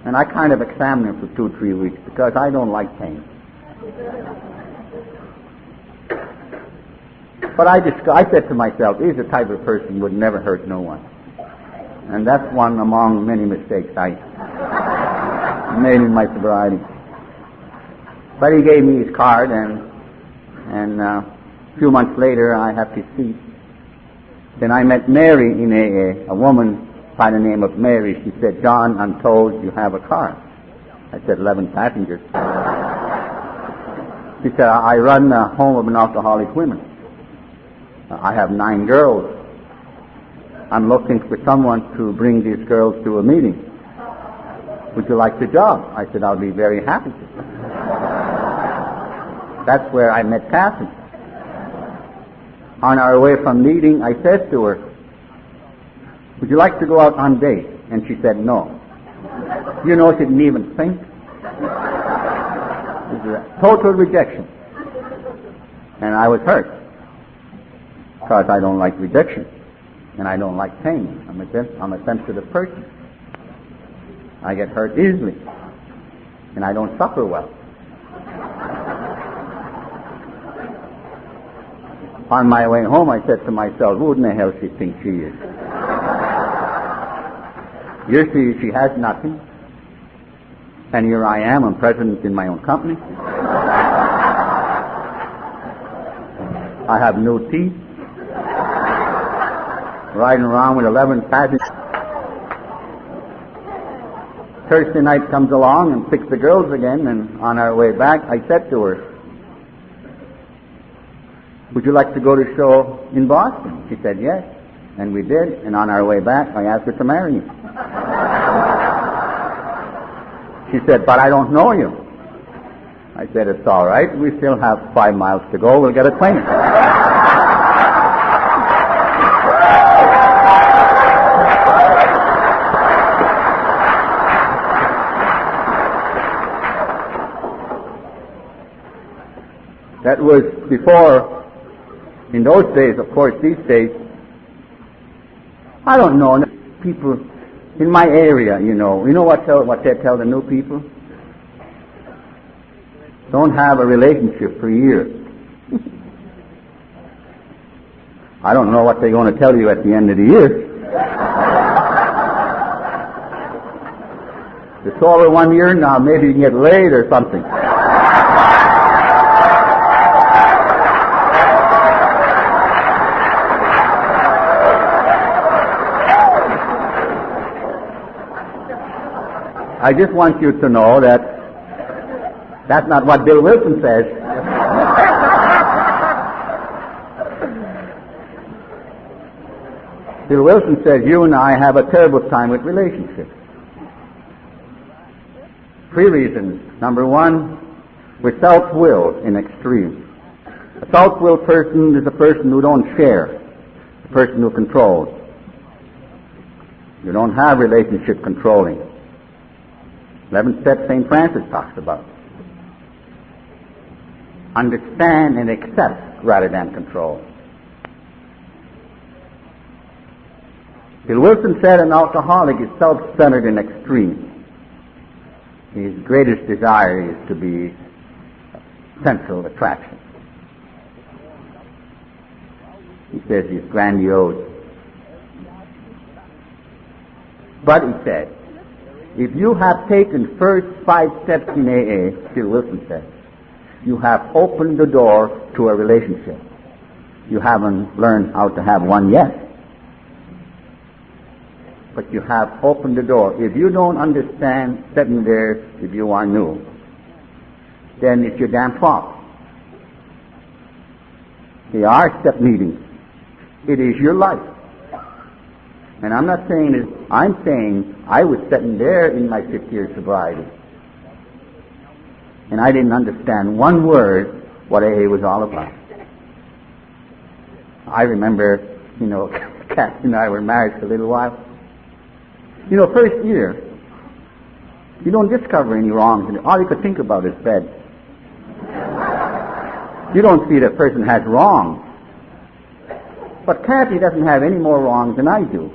and I kind of examined him for 2-3 weeks because I don't like pain. But I said to myself, he's the type of person who would never hurt no one. And that's one among many mistakes I made in my sobriety. But he gave me his card, and a few months later I had his seat. Then I met Mary in AA, a woman by the name of Mary. She said, "John, I'm told you have a car." I said, "11 passengers." She said, "I run a home of alcoholic women. I have 9 girls. I'm looking for someone to bring these girls to a meeting. Would you like the job?" I said, "I'll be very happy to." That's where I met Kathy. On our way from meeting, I said to her, "Would you like to go out on date?" And she said, "No." You know, she didn't even think. It was a total rejection. And I was hurt because I don't like rejection. And I don't like pain. I'm a sensitive person. I get hurt easily. And I don't suffer well. On my way home, I said to myself, who in the hell she thinks she is? You see, she has nothing. And here I am, I'm president in my own company. I have no teeth. Riding around with 11 passengers. Thursday night comes along and picks the girls again, and on our way back, I said to her, "Would you like to go to a show in Boston?" She said, "Yes." And we did, and on our way back, I asked her to marry me. She said, "But I don't know you." I said, "It's all right. We still have 5 miles to go. We'll get acquainted." That was before, in those days, of course, these days, I don't know, people in my area, you know what they tell the new people? Don't have a relationship for years. I don't know what they're going to tell you at the end of the year. It's over 1 year now, maybe you can get laid or something. I just want you to know that that's not what Bill Wilson says. Bill Wilson says you and I have a terrible time with relationships. 3 reasons. Number 1, We're self-willed in extreme. A self-willed person is a person who don't share, a person who controls. You don't have relationship controlling. 11 steps St. Francis talks about. Understand and accept rather than control. Bill Wilson said an alcoholic is self-centered in extreme. His greatest desire is to be central attraction. He says he's grandiose. But he said, if you have taken first 5 steps in AA, Bill Wilson said, you have opened the door to a relationship. You haven't learned how to have one yet. But you have opened the door. If you don't understand sitting there, if you are new, then it's your damn fault. They are step meetings. It is your life. And I'm not saying this, I'm saying I was sitting there in my 5th year sobriety. And I didn't understand one word what AA was all about. I remember, Kathy and I were married for a little while. First year, you don't discover any wrongs. All you could think about is bed. You don't see that person has wrongs. But Kathy doesn't have any more wrongs than I do.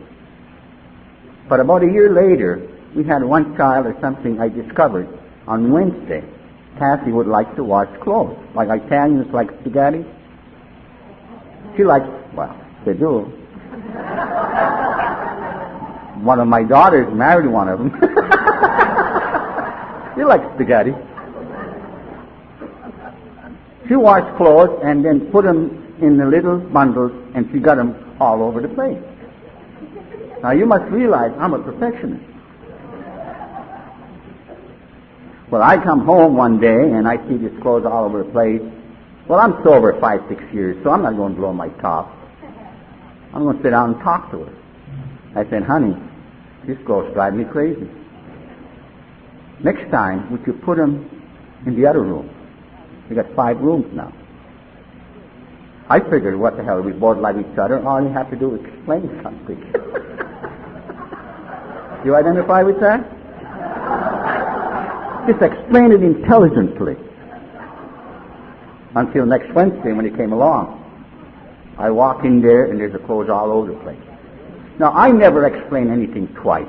But about a year later, we had one child or something I discovered on Wednesday. Kathy would like to wash clothes. Like Italians like spaghetti. She likes, they do. One of my daughters married one of them. She likes spaghetti. She washed clothes and then put them in the little bundles, and she got them all over the place. Now you must realize I'm a perfectionist. Well, I come home one day and I see these clothes all over the place. Well, I'm sober 5, 6 years, so I'm not going to blow my top. I'm going to sit down and talk to her. I said, honey, these clothes drive me crazy. Next time, would you put them in the other room? We got 5 rooms now. I figured, what the hell, we both like each other. All you have to do is explain something. You identify with that? Just explain it intelligently. Until next Wednesday when he came along. I walk in there and there's the clothes all over the place. Now, I never explain anything twice.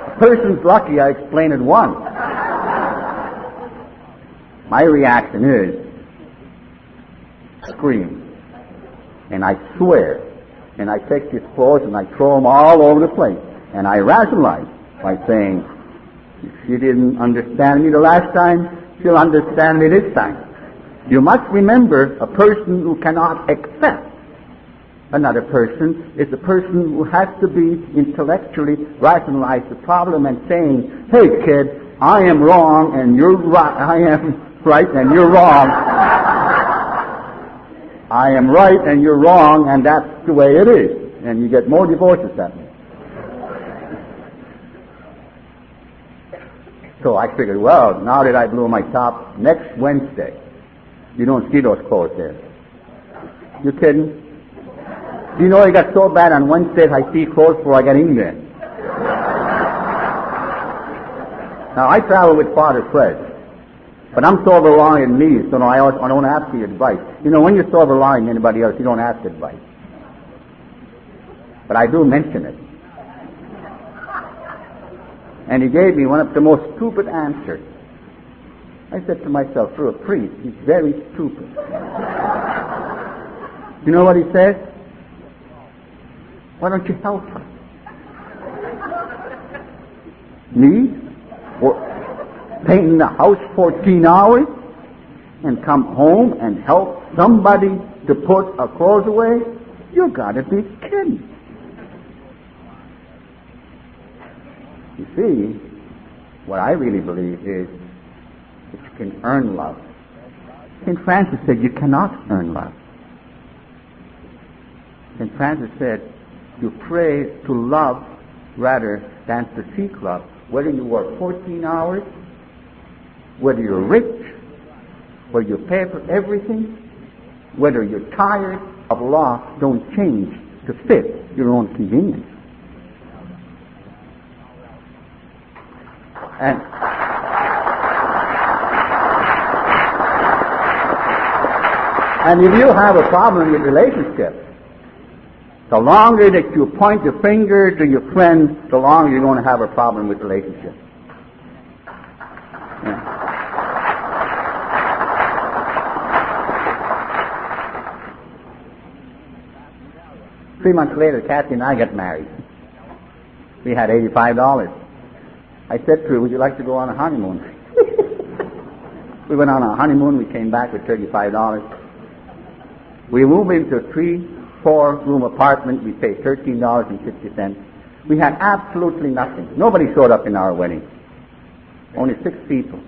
A person's lucky I explain it once. My reaction is scream. And I swear. And I take these clothes and I throw them all over the place. And I rationalize by saying, if she didn't understand me the last time, she'll understand me this time. You must remember, a person who cannot accept another person is a person who has to be intellectually rationalize the problem and saying, hey kid, I am wrong and you're right, I am right and you're wrong. I am right and you're wrong, and that's the way it is. And you get more divorces that way. So I figured, well, now that I blew my top, next Wednesday, you don't see those clothes there. You kidding? Do you know it got so bad on Wednesdays I see clothes before I get in there? Now, I travel with Father Fred. But I'm sober longer than me, so I don't ask for advice. When you're sober longer than anybody else, you don't ask advice. But I do mention it. And he gave me one of the most stupid answers. I said to myself, for a priest, he's very stupid. You know what he said? Why don't you help her? Me? Painting the house 14 hours and come home and help somebody to put a clothes away? You gotta be kidding. You see, what I really believe is that you can earn love. St. Francis said you cannot earn love. St. Francis said you pray to love rather than to seek love. Whether you work 14 hours whether you're rich, whether you pay for everything, whether you're tired of law, don't change to fit your own convenience. And if you have a problem with relationships, the longer that you point your finger to your friend, the longer you're going to have a problem with relationships. Yeah. 3 months later, Kathy and I got married. We had $85. I said to her, would you like to go on a honeymoon? We went on a honeymoon. We came back with $35. We moved into a 3-4-room apartment. We paid $13.50. We had absolutely nothing. Nobody showed up in our wedding. Only 6 people.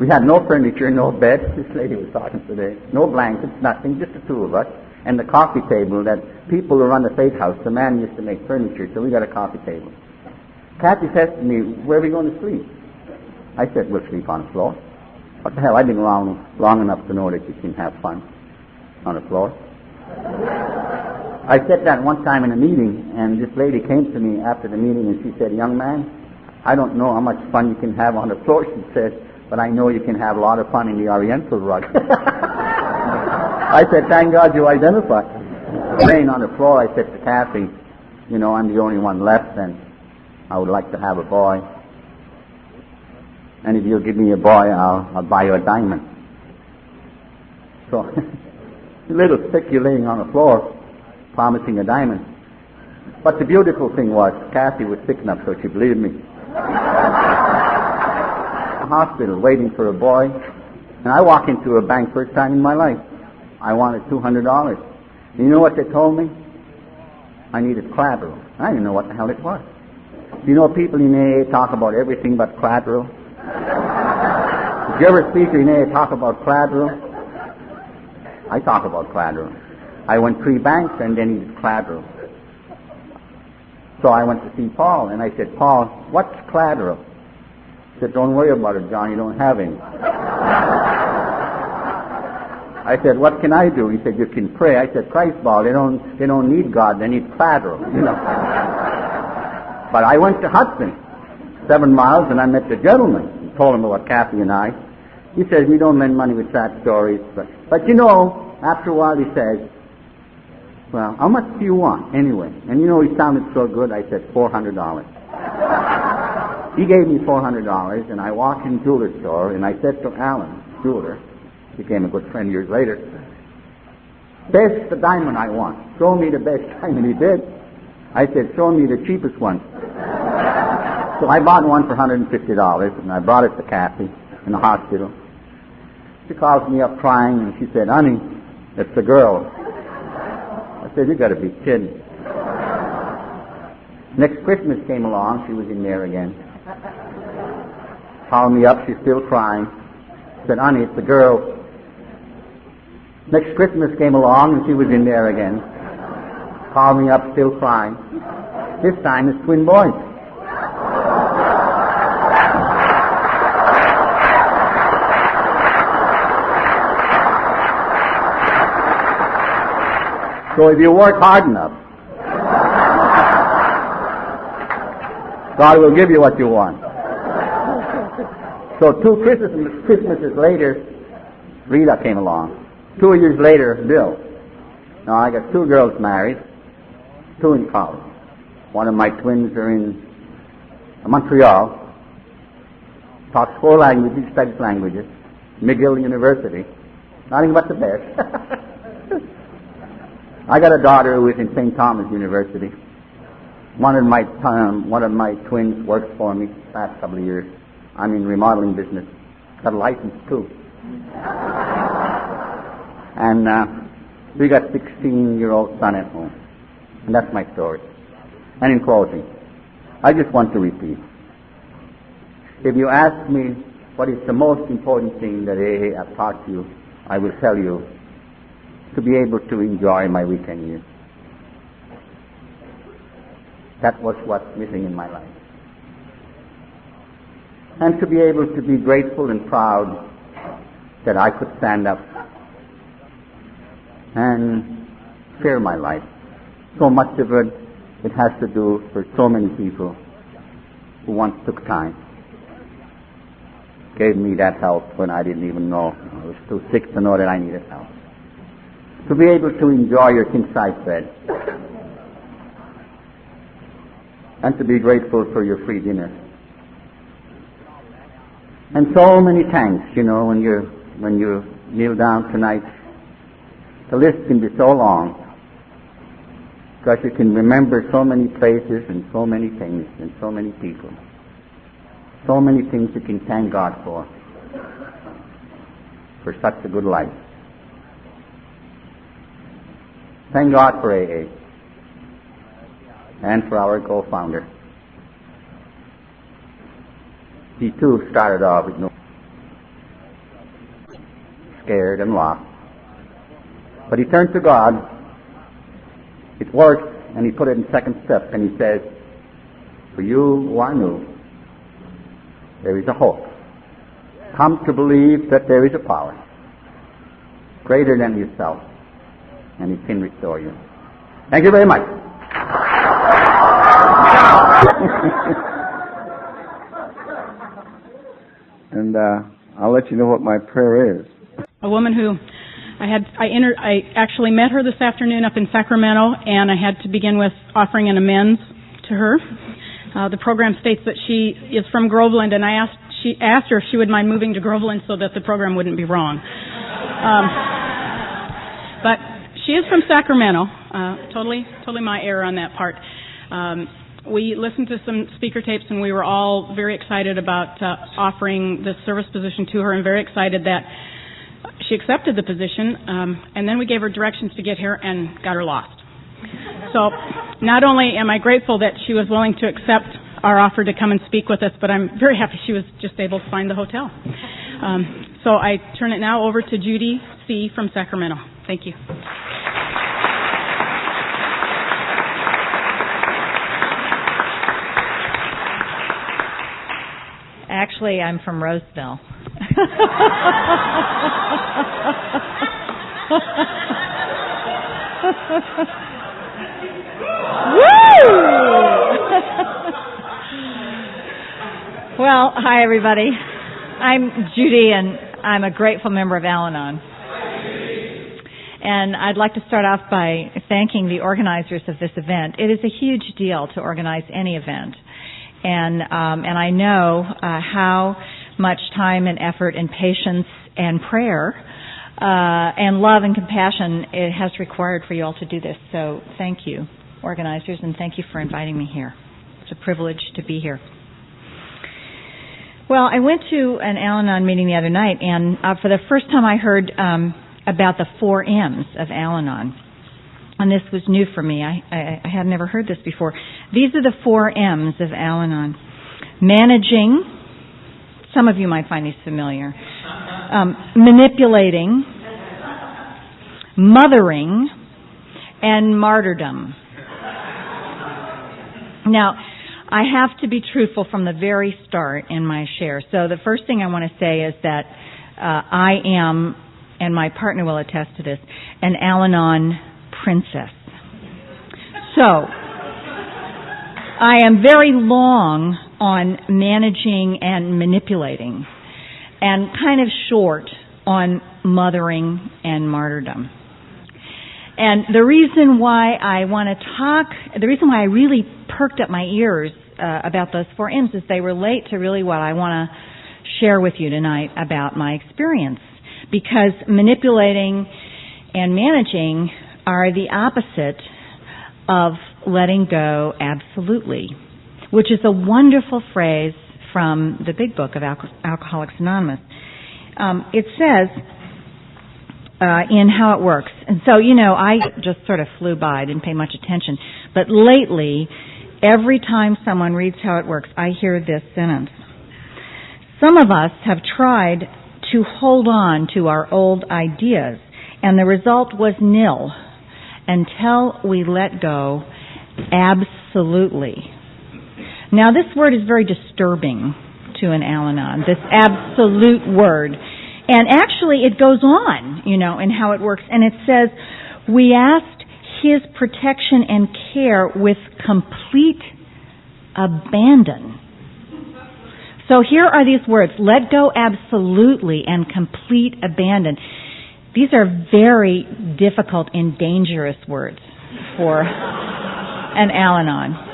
We had no furniture, no bed. This lady was talking today. No blankets, nothing, just the two of us. And the coffee table that people who run the Faith House, the man used to make furniture, so we got a coffee table. Kathy says to me, where are we going to sleep? I said, we'll sleep on the floor. What the hell, I've been around long enough to know that you can have fun on the floor. I said that one time in a meeting, and this lady came to me after the meeting and she said, young man, I don't know how much fun you can have on the floor, she said, but I know you can have a lot of fun in the Oriental rug. I said, thank God you identified. Laying on the floor, I said to Kathy, you know, I'm the only one left, and I would like to have a boy. And if you'll give me a boy, I'll buy you a diamond. So, a little sick, you're laying on the floor, promising a diamond. But the beautiful thing was, Kathy was sick enough so she believed me. Hospital waiting for a boy, and I walk into a bank first time in my life. I wanted $200. You know what they told me? I needed collateral. I didn't know what the hell it was. You know, people in AA talk about everything but collateral. If you ever speak in AA talk about collateral, I talk about collateral. I went 3 banks and then needed collateral. So I went to see Paul, and I said, Paul, what's collateral? He said, don't worry about it, John, you don't have any. I said, what can I do? He said, you can pray. I said, Christ ball, they don't need God, they need collateral, you know. But I went to Hudson, 7 miles, and I met the gentleman. He told him about Kathy and I. He says, we don't lend money with sad stories. But you know, after a while he says, well, how much do you want anyway? And you know, he sounded so good, I said, $400. He gave me $400, and I walked in the jeweler store, and I said to Alan, jeweler, became a good friend years later, best the diamond I want. Show me the best diamond. He did. I said, show me the cheapest one. So I bought one for $150, and I brought it to Kathy in the hospital. She calls me up crying, and she said, honey, it's the girl. I said, you got to be kidding. Next Christmas came along, she was in there again. Called me up, she's still crying. Said, honey, it's the girl. Next Christmas came along, and she was in there again. Called me up, still crying. This time it's twin boys. So if you work hard enough, God will give you what you want. So 2 Christmases later, Rita came along. 2 years later, Bill. Now I got 2 girls married, 2 in college. One of my twins are in Montreal, talks 4 languages, studies languages, McGill University. Nothing but the best. I got a daughter who is in St. Thomas University. One of my twins works for me the past couple of years. I'm in remodeling business. Got a license too. And we got 16-year-old son at home. And that's my story. And in closing, I just want to repeat. If you ask me what is the most important thing that AA have taught you, I will tell you to be able to enjoy my weekend years. That was what's missing in my life. and to be able to be grateful and proud that I could stand up and share my life. So much of it has to do for so many people who once took time, gave me that help when I didn't even know. I was too sick to know that I needed help. To be able to enjoy your king-size bed, and to be grateful for your free dinner. And so many thanks, when you kneel down tonight. The list can be so long, because you can remember so many places and so many things and so many people. So many things you can thank God for such a good life. Thank God for AA and for our co-founder. He too started off with no scared and lost. But he turned to God. It worked, and he put it in second step, and he says, for you who are new, there is a hope. Come to believe that there is a power greater than yourself, and it can restore you. Thank you very much. And I'll let you know what my prayer is. A woman who I actually met her this afternoon up in Sacramento, and I had to begin with offering an amends to her. The program states that she is from Groveland, and she asked her if she would mind moving to Groveland so that the program wouldn't be wrong. But she is from Sacramento. Totally my error on that part. We listened to some speaker tapes, and we were all very excited about offering this service position to her, and very excited that she accepted the position. And then we gave her directions to get here and got her lost. So not only am I grateful that she was willing to accept our offer to come and speak with us, but I'm very happy she was just able to find the hotel. So I turn it now over to Judy C. from Sacramento. Thank you. Actually, I'm from Roseville. Well, hi everybody. I'm Judy, and I'm a grateful member of Al-Anon. And I'd like to start off by thanking the organizers of this event. It is a huge deal to organize any event. And I know how much time and effort and patience and prayer and love and compassion it has required for you all to do this. So thank you, organizers, and thank you for inviting me here. It's a privilege to be here. Well, I went to an Al-Anon meeting the other night, and for the first time I heard about the 4 M's of Al-Anon. And this was new for me. I had never heard this before. These are the 4 M's of Al-Anon. Managing, some of you might find these familiar, manipulating, mothering, and martyrdom. Now, I have to be truthful from the very start in my share. So the first thing I want to say is that I am, and my partner will attest to this, an Al-Anon princess. So, I am very long on managing and manipulating, and kind of short on mothering and martyrdom. And the reason why I really perked up my ears about those 4 M's is they relate to really what I want to share with you tonight about my experience. Because manipulating and managing are the opposite of letting go absolutely, which is a wonderful phrase from the big book of Alcoholics Anonymous. It says in How It Works, and so, I just sort of flew by, didn't pay much attention, but lately, every time someone reads How It Works, I hear this sentence. Some of us have tried to hold on to our old ideas, and the result was nil until we let go absolutely. Now, this word is very disturbing to an Al-Anon, this absolute word. And actually it goes on, in how it works. And it says, we asked His protection and care with complete abandon. So here are these words, let go absolutely and complete abandon. These are very difficult and dangerous words for an Al-Anon.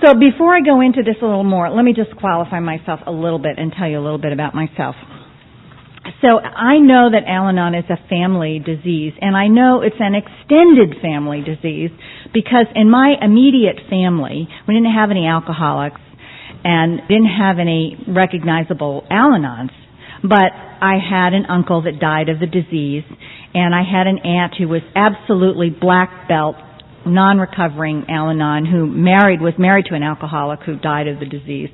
So before I go into this a little more, let me just qualify myself a little bit and tell you a little bit about myself. So I know that Al-Anon is a family disease, and I know it's an extended family disease because in my immediate family, we didn't have any alcoholics and didn't have any recognizable Al-Anons, but I had an uncle that died of the disease, and I had an aunt who was absolutely black belt, non-recovering Al-Anon who was married to an alcoholic who died of the disease.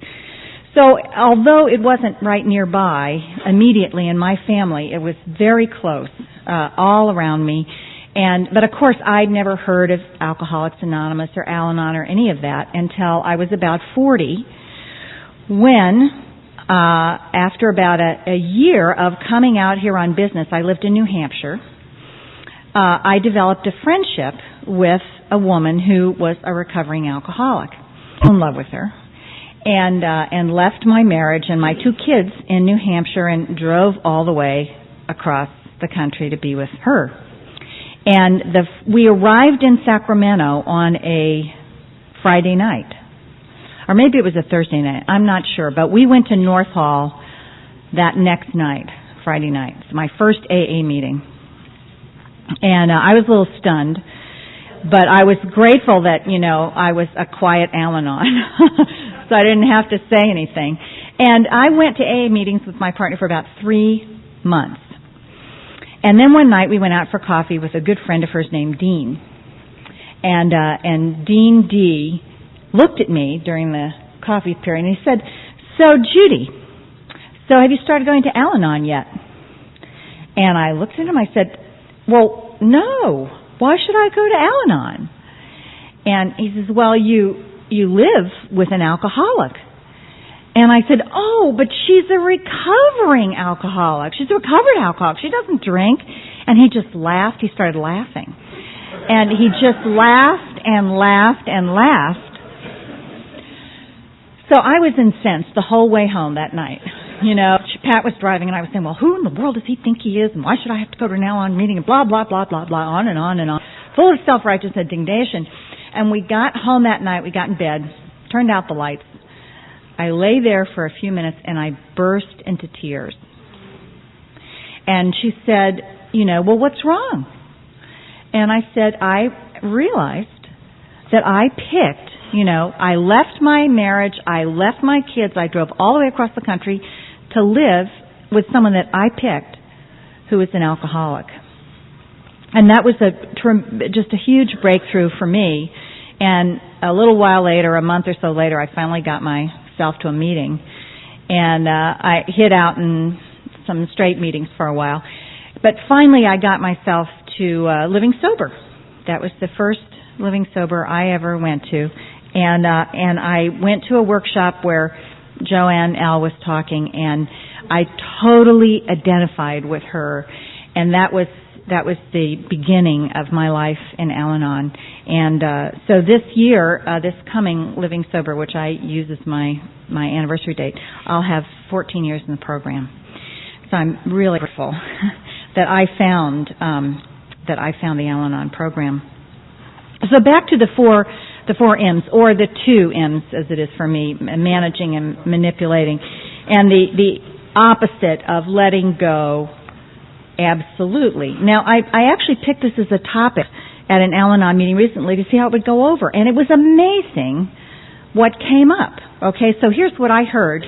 So although it wasn't right nearby, immediately in my family, it was very close, all around me. But of course, I'd never heard of Alcoholics Anonymous or Al-Anon or any of that until I was about 40, when, after about a year of coming out here on business, I lived in New Hampshire, I developed a friendship with a woman who was a recovering alcoholic. I fell in love with her. And left my marriage and my 2 kids in New Hampshire and drove all the way across the country to be with her. And we arrived in Sacramento on a Friday night. Or maybe it was a Thursday night. I'm not sure. But we went to North Hall that next night, Friday night. It's my first AA meeting. And I was a little stunned. But I was grateful that, I was a quiet Al-Anon. So I didn't have to say anything. And I went to AA meetings with my partner for about 3 months. And then one night we went out for coffee with a good friend of hers named Dean. And Dean D. looked at me during the coffee period and he said, "So Judy, have you started going to Al-Anon yet?" And I looked at him, I said, "Well, no. Why should I go to Al-Anon?" And he says, "Well, you live with an alcoholic." And I said, "Oh, but she's a recovering alcoholic. She's a recovered alcoholic. She doesn't drink." And he just laughed. He started laughing. And he just laughed and laughed and laughed. So I was incensed the whole way home that night. Pat was driving and I was saying, well, who in the world does he think he is? And why should I have to go to an Al-Anon meeting? And blah, blah, blah, blah, blah, on and on and on. Full of self-righteous indignation. And we got home that night, we got in bed, turned out the lights. I lay there for a few minutes and I burst into tears. And she said, well, what's wrong? And I said, I realized that I picked, I left my marriage, I left my kids, I drove all the way across the country to live with someone that I picked who was an alcoholic. And that was just a huge breakthrough for me. And a little while later, a month or so later, I finally got myself to a meeting. And I hid out in some straight meetings for a while. But finally, I got myself to living sober. That was the first living sober I ever went to. And I went to a workshop where Joanne L. was talking, and I totally identified with her. And that was the beginning of my life in Al-Anon. And so this year, this coming Living Sober, which I use as my anniversary date, I'll have 14 years in the program. So I'm really grateful that I found the Al-Anon program. So back to the four M's, or the 2 M's as it is for me, managing and manipulating, and the opposite of letting go. Absolutely. Now, I actually picked this as a topic at an Al-Anon meeting recently to see how it would go over, and it was amazing what came up. Okay, so here's what I heard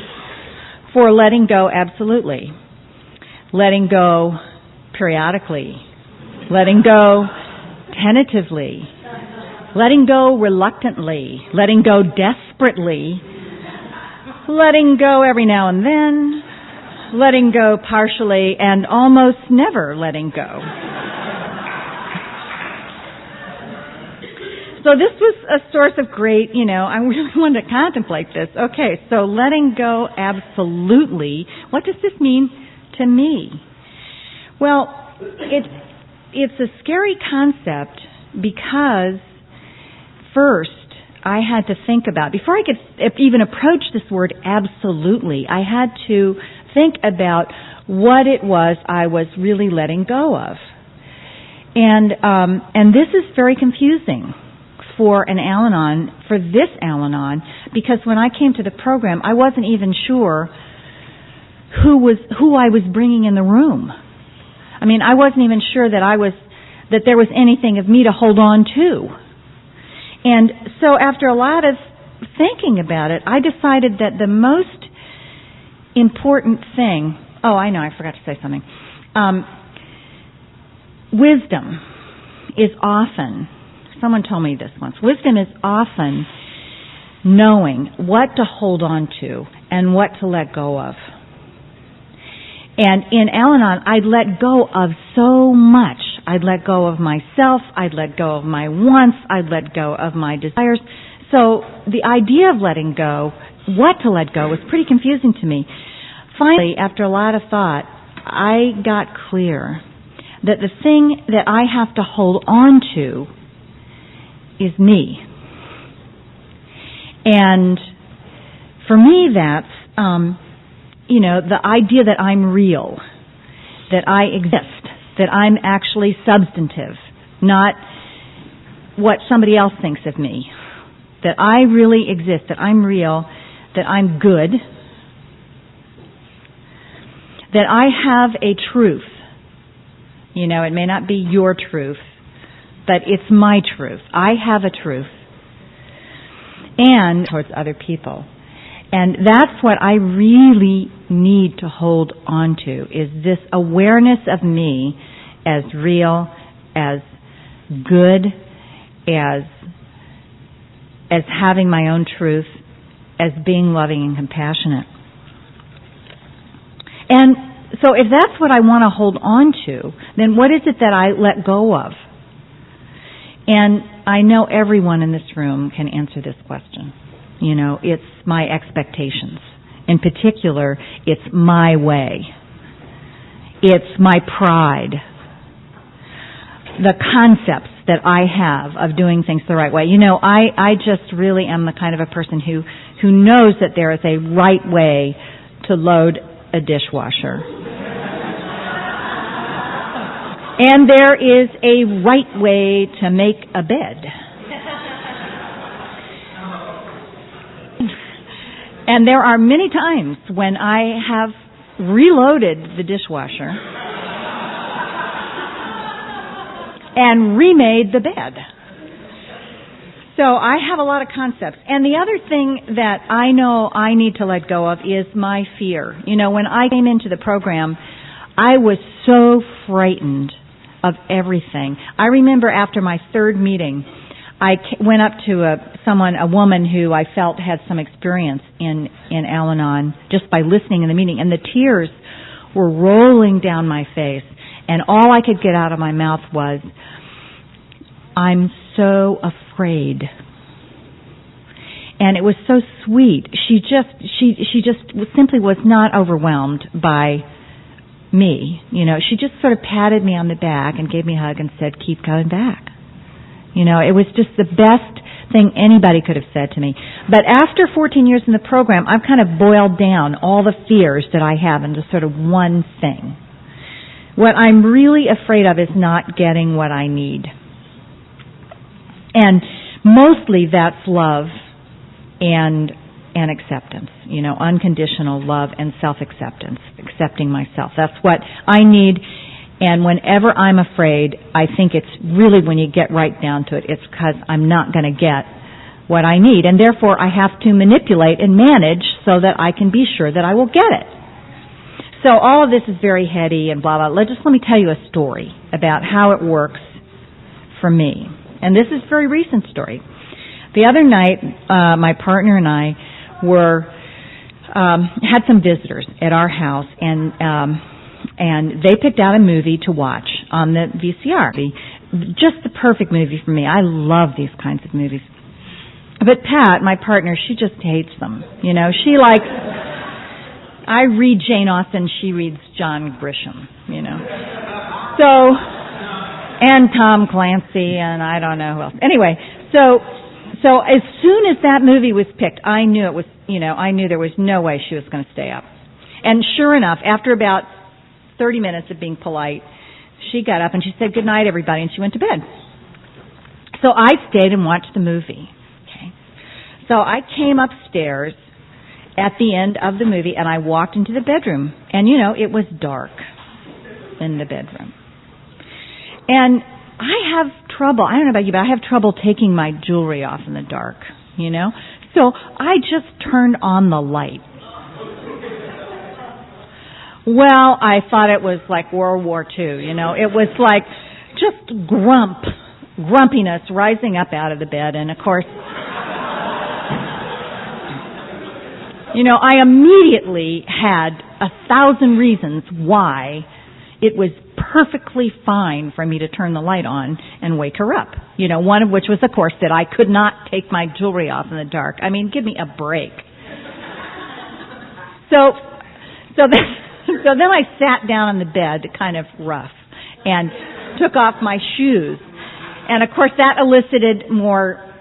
for letting go absolutely. Letting go periodically. Letting go tentatively. Letting go reluctantly. Letting go desperately. Letting go every now and then. Letting go partially, and almost never letting go. So this was a source of great, I really wanted to contemplate this. Okay, so letting go absolutely. What does this mean to me? Well, it's a scary concept because first I had to think about, before I could even approach this word absolutely, I had to think about what it was I was really letting go of. And this is very confusing for this Al-Anon, because when I came to the program, I wasn't even sure who I was bringing in the room. I mean, I wasn't even sure that there was anything of me to hold on to. And so after a lot of thinking about it, I decided that the most important thing, I forgot to say something. Wisdom is often, someone told me this once, wisdom is often knowing what to hold on to and what to let go of. And in Al-Anon, I'd let go of so much. I'd let go of myself, I'd let go of my wants, I'd let go of my desires. So the idea of letting go, what to let go, was pretty confusing to me. Finally, after a lot of thought, I got clear that the thing that I have to hold on to is me. And for me, that's, the idea that I'm real, that I exist, that I'm actually substantive, not what somebody else thinks of me, that I really exist, that I'm real, that I'm good, that I have a truth. It may not be your truth, but it's my truth. I have a truth. And towards other people. And that's what I really need to hold on to, is this awareness of me as real, as good, as having my own truth, as being loving and compassionate. And so if that's what I want to hold on to, then what is it that I let go of? And I know everyone in this room can answer this question. It's my expectations. In particular, it's my way. It's my pride. The concepts that I have of doing things the right way. I just really am the kind of a person who knows that there is a right way to load a dishwasher. And there is a right way to make a bed. And there are many times when I have reloaded the dishwasher and remade the bed. So I have a lot of concepts. And the other thing that I know I need to let go of is my fear. When I came into the program, I was so frightened of everything. I remember after my third meeting, I went up to a woman who I felt had some experience in Al-Anon just by listening in the meeting, and the tears were rolling down my face, and all I could get out of my mouth was, "I'm so afraid." And it was so sweet. She just simply was not overwhelmed by me. She just sort of patted me on the back and gave me a hug and said, "Keep coming back." It was just the best thing anybody could have said to me. But after 14 years in the program, I've kind of boiled down all the fears that I have into sort of one thing. What I'm really afraid of is not getting what I need. And mostly that's love and acceptance, unconditional love and self-acceptance, accepting myself. That's what I need. And whenever I'm afraid, I think it's really, when you get right down to it, it's because I'm not going to get what I need. And therefore, I have to manipulate and manage so that I can be sure that I will get it. So all of this is very heady and blah, blah. Let me tell you a story about how it works for me. And this is a very recent story. The other night, my partner and I had some visitors at our house, and they picked out a movie to watch on the VCR. just the perfect movie for me. I love these kinds of movies. But Pat, my partner, she just hates them. You know, she likes, I read Jane Austen, she reads John Grisham, you know. So, and Tom Clancy, and I don't know who else. Anyway, so as soon as that movie was picked, I knew it was, you know, I knew there was no way she was going to stay up. And sure enough, after about 30 minutes of being polite, she got up and she said, "Good night, everybody," and she went to bed. So I stayed and watched the movie. Okay. So I came upstairs at the end of the movie and I walked into the bedroom. And, you know, it was dark in the bedroom. And I have trouble, I don't know about you, but I have trouble taking my jewelry off in the dark, you know. So I just turned on the light. Well, I thought it was like World War II, you know. It was like just grumpiness rising up out of the bed. And, of course, you know, I immediately had 1,000 reasons why it was perfectly fine for me to turn the light on and wake her up. You know, one of which was, of course, that I could not take my jewelry off in the dark. I mean, give me a break. So then I sat down on the bed, kind of rough, and took off my shoes. And, of course, that elicited more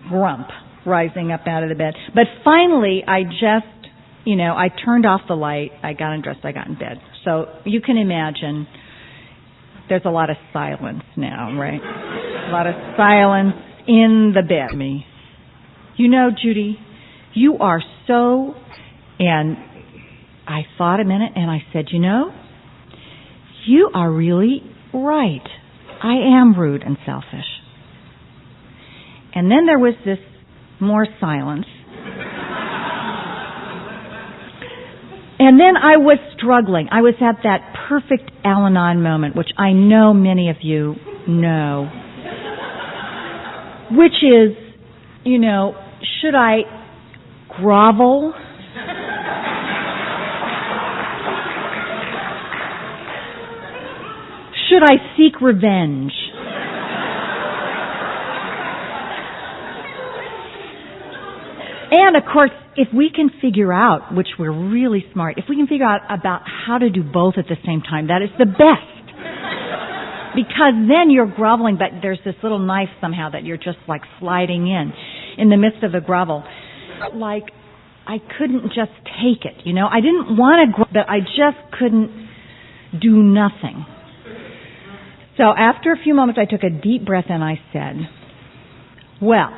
grump rising up out of the bed. But finally, I just, you know, I turned off the light, I got undressed, I got in bed. So you can imagine there's a lot of silence now, right? A lot of silence in the bed. Me. You know, Judy, you are so... And I thought a minute and I said, you know, you are really right. I am rude and selfish. And then there was this more silence. And then I was struggling. I was at that perfect Al-Anon moment, which I know many of you know, which is, you know, should I grovel? Should I seek revenge? And, of course, if we can figure out, which we're really smart, if we can figure out about how to do both at the same time, that is the best. Because then you're groveling, but there's this little knife somehow that you're just like sliding in the midst of the grovel. Like, I couldn't just take it, you know. I didn't want to grovel, but I just couldn't do nothing. So after a few moments, I took a deep breath and I said, well,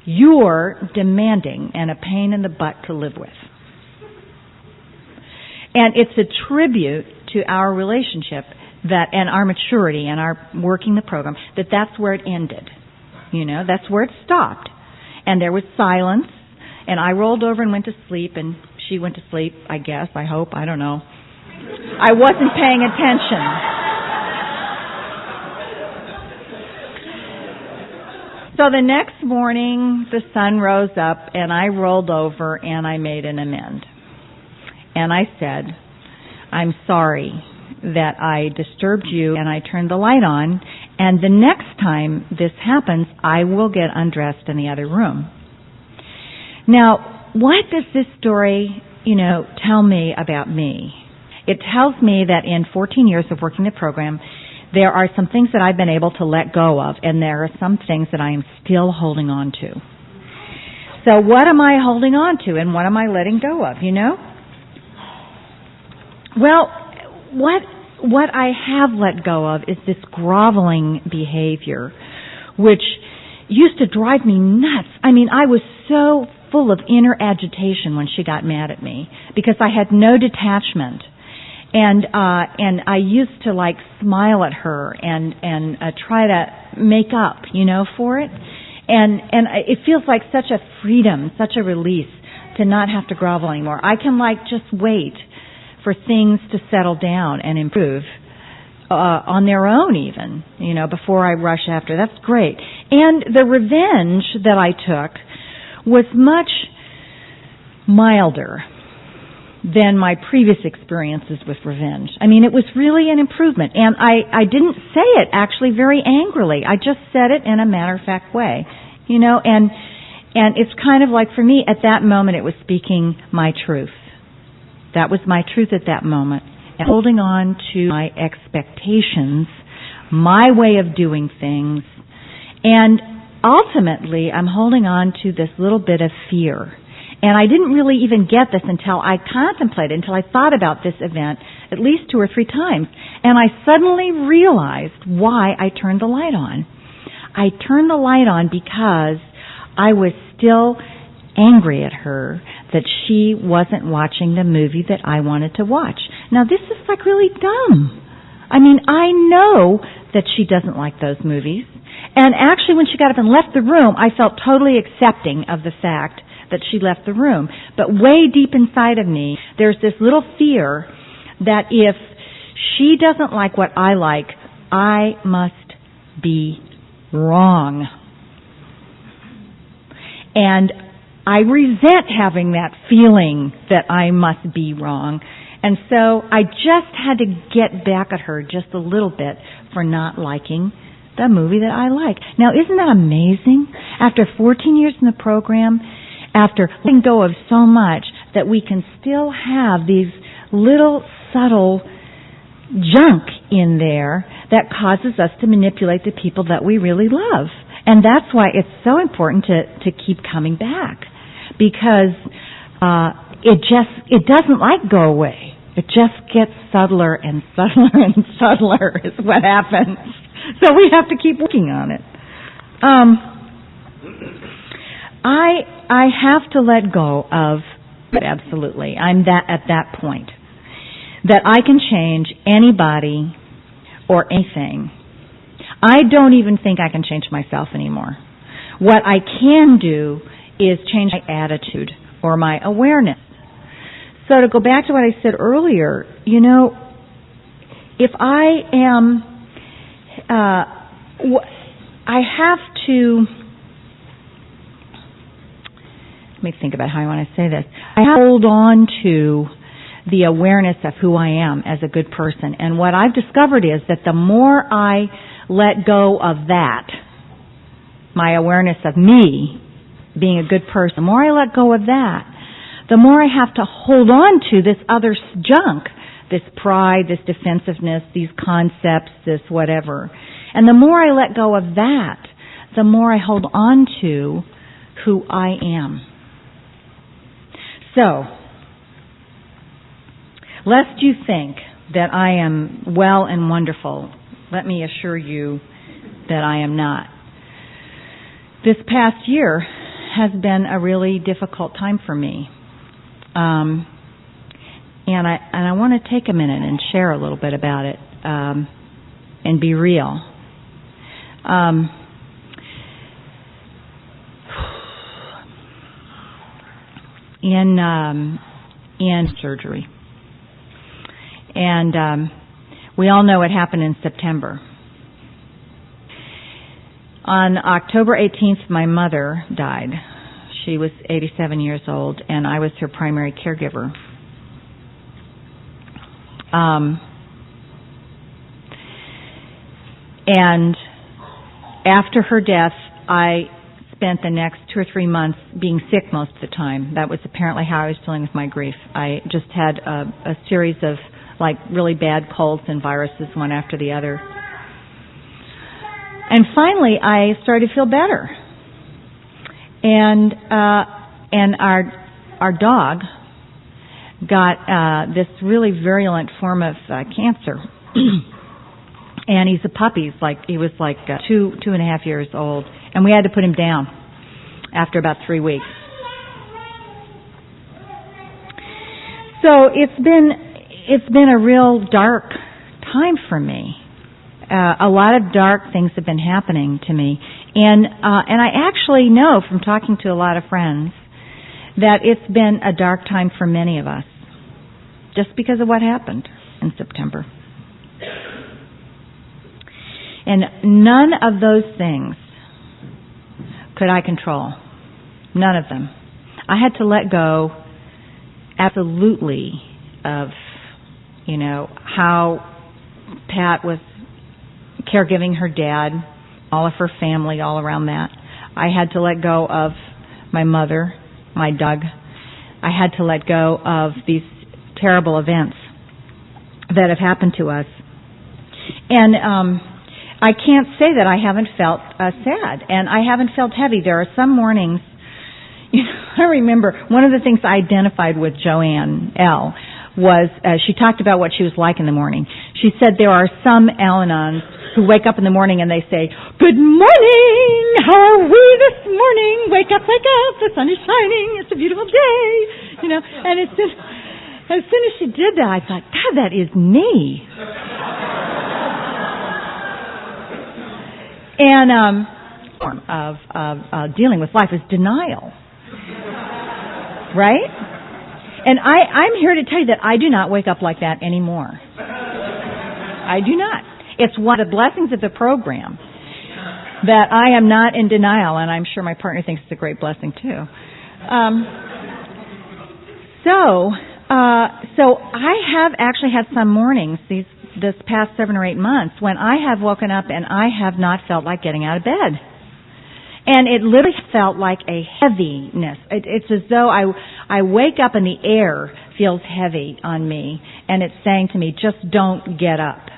you're demanding and a pain in the butt to live with. And it's a tribute to our relationship that, and our maturity and our working the program, that's where it ended. You know, that's where it stopped. And there was silence, and I rolled over and went to sleep, and she went to sleep, I guess, I hope, I don't know. I wasn't paying attention. So the next morning, the sun rose up, and I rolled over, and I made an amend. And I said, I'm sorry that I disturbed you, and I turned the light on, and the next time this happens, I will get undressed in the other room. Now, what does this story, you know, tell me about me? It tells me that in 14 years of working the program, there are some things that I've been able to let go of, and there are some things that I am still holding on to. So what am I holding on to, and what am I letting go of, you know? Well, what I have let go of is this groveling behavior, which used to drive me nuts. I mean, I was so full of inner agitation when she got mad at me because I had no detachment. And I used to like smile at her and try to make up, you know, for it. And it feels like such a freedom, such a release to not have to grovel anymore. I can like just wait for things to settle down and improve on their own even, you know, before I rush after. That's great. And the revenge that I took was much milder. than my previous experiences with revenge. I mean, it was really an improvement. And I didn't say it actually very angrily. I just said it in a matter-of-fact way. You know, and it's kind of like, for me, at that moment, it was speaking my truth. That was my truth at that moment. And holding on to my expectations, my way of doing things, and ultimately, I'm holding on to this little bit of fear. And I didn't really even get this until I contemplated, until I thought about this event at least 2 or 3 times. And I suddenly realized why I turned the light on. I turned the light on because I was still angry at her that she wasn't watching the movie that I wanted to watch. Now, this is like really dumb. I mean, I know that she doesn't like those movies. And actually, when she got up and left the room, I felt totally accepting of the fact that she left the room. But way deep inside of me, there's this little fear that if she doesn't like what I like, I must be wrong. And I resent having that feeling that I must be wrong. And so I just had to get back at her just a little bit for not liking the movie that I like. Now, isn't that amazing? After 14 years in the program, after letting go of so much, that we can still have these little subtle junk in there that causes us to manipulate the people that we really love. And that's why it's so important to keep coming back, because it doesn't go away. It just gets subtler and subtler and subtler is what happens. So we have to keep working on it. I have to let go of, absolutely, I'm at that point, that I can change anybody or anything. I don't even think I can change myself anymore. What I can do is change my attitude or my awareness. So to go back to what I said earlier, you know, if I am, I have to, let me think about how I want to say this. I have to hold on to the awareness of who I am as a good person. And what I've discovered is that the more I let go of that, my awareness of me being a good person, the more I let go of that, the more I have to hold on to this other junk, this pride, this defensiveness, these concepts, this whatever. And the more I let go of that, the more I hold on to who I am. So, lest you think that I am well and wonderful, let me assure you that I am not. This past year has been a really difficult time for me. And I want to take a minute and share a little bit about it, and be real. In surgery. And we all know what happened in September. On October 18th, my mother died. She was 87 years old, and I was her primary caregiver. And after her death, I spent the next 2 or 3 months being sick most of the time. That was apparently how I was dealing with my grief. I just had a series of really bad colds and viruses, one after the other. And finally, I started to feel better. And our dog got this really virulent form of cancer. And he's a puppy. He was 2.5 years old. And we had to put him down after about 3 weeks. So it's been a real dark time for me. A lot of dark things have been happening to me. And I actually know from talking to a lot of friends that it's been a dark time for many of us, just because of what happened in September. And none of those things could I control. None of them. I had to let go absolutely of, how Pat was caregiving her dad, all of her family, all around that. I had to let go of my mother, my Doug. I had to let go of these terrible events that have happened to us. And I can't say that I haven't felt sad, and I haven't felt heavy. There are some mornings, I remember one of the things I identified with Joanne L. was she talked about what she was like in the morning. She said there are some Al-Anons who wake up in the morning and they say, "Good morning, how are we this morning? Wake up, the sun is shining, it's a beautiful day." And it's just, as soon as she did that, I thought, God, that is me. And form of dealing with life is denial, right? And I'm here to tell you that I do not wake up like that anymore. I do not. It's one of the blessings of the program that I am not in denial, and I'm sure my partner thinks it's a great blessing too. So I have actually had some mornings this past 7 or 8 months when I have woken up and I have not felt like getting out of bed. And it literally felt like a heaviness. It's as though I wake up and the air feels heavy on me, and it's saying to me, just don't get up,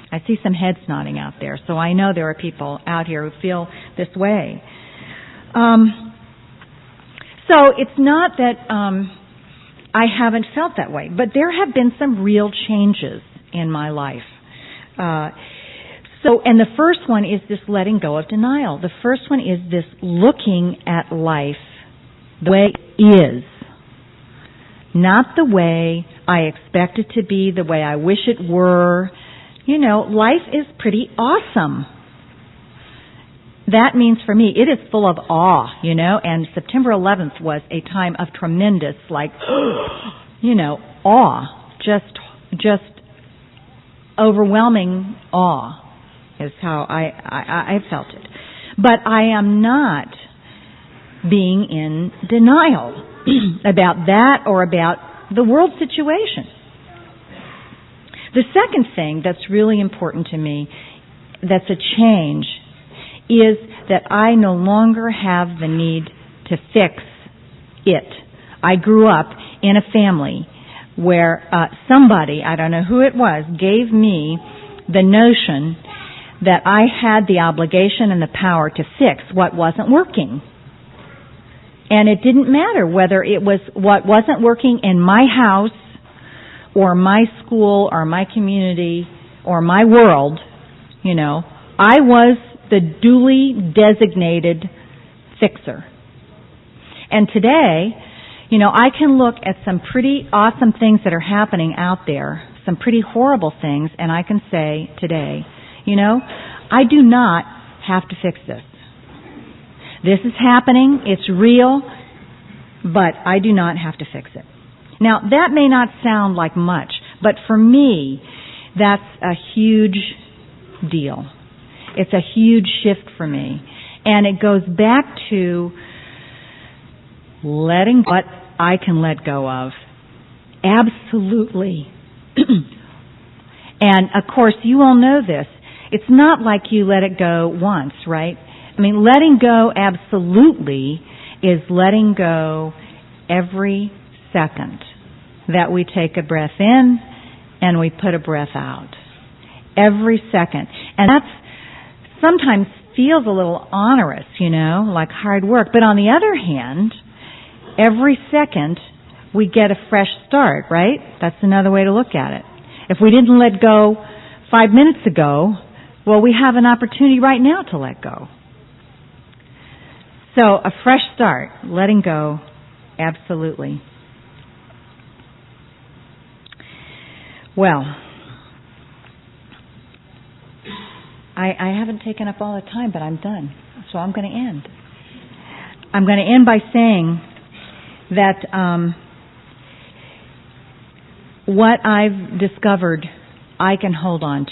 I see some heads nodding out there, so I know there are people out here who feel this way. So it's not that I haven't felt that way, but there have been some real changes in my life. And the first one is this letting go of denial. The first one is this looking at life the way it is, not the way I expect it to be, the way I wish it were. Life is pretty awesome. That means for me, it is full of awe, and September 11th was a time of tremendous, awe, just overwhelming awe is how I felt it. But I am not being in denial about that or about the world situation. The second thing that's really important to me, that's a change, is that I no longer have the need to fix it. I grew up in a family where somebody, I don't know who it was, gave me the notion that I had the obligation and the power to fix what wasn't working. And it didn't matter whether it was what wasn't working in my house or my school or my community or my world. I was the duly designated fixer. And today, I can look at some pretty awesome things that are happening out there, some pretty horrible things, and I can say today, I do not have to fix this. This is happening, it's real, but I do not have to fix it. Now, that may not sound like much, but for me, that's a huge deal. It's a huge shift for me. And it goes back to letting what I can let go of. Absolutely. And, of course, you all know this. It's not like you let it go once, right? I mean, letting go absolutely is letting go every second that we take a breath in and we put a breath out. Every second. And that's sometimes feels a little onerous, like hard work. But on the other hand, every second we get a fresh start, right? That's another way to look at it. If we didn't let go 5 minutes ago, well, we have an opportunity right now to let go. So a fresh start, letting go, absolutely. Well, I haven't taken up all the time, but I'm done. So I'm going to end. I'm going to end by saying that what I've discovered I can hold on to.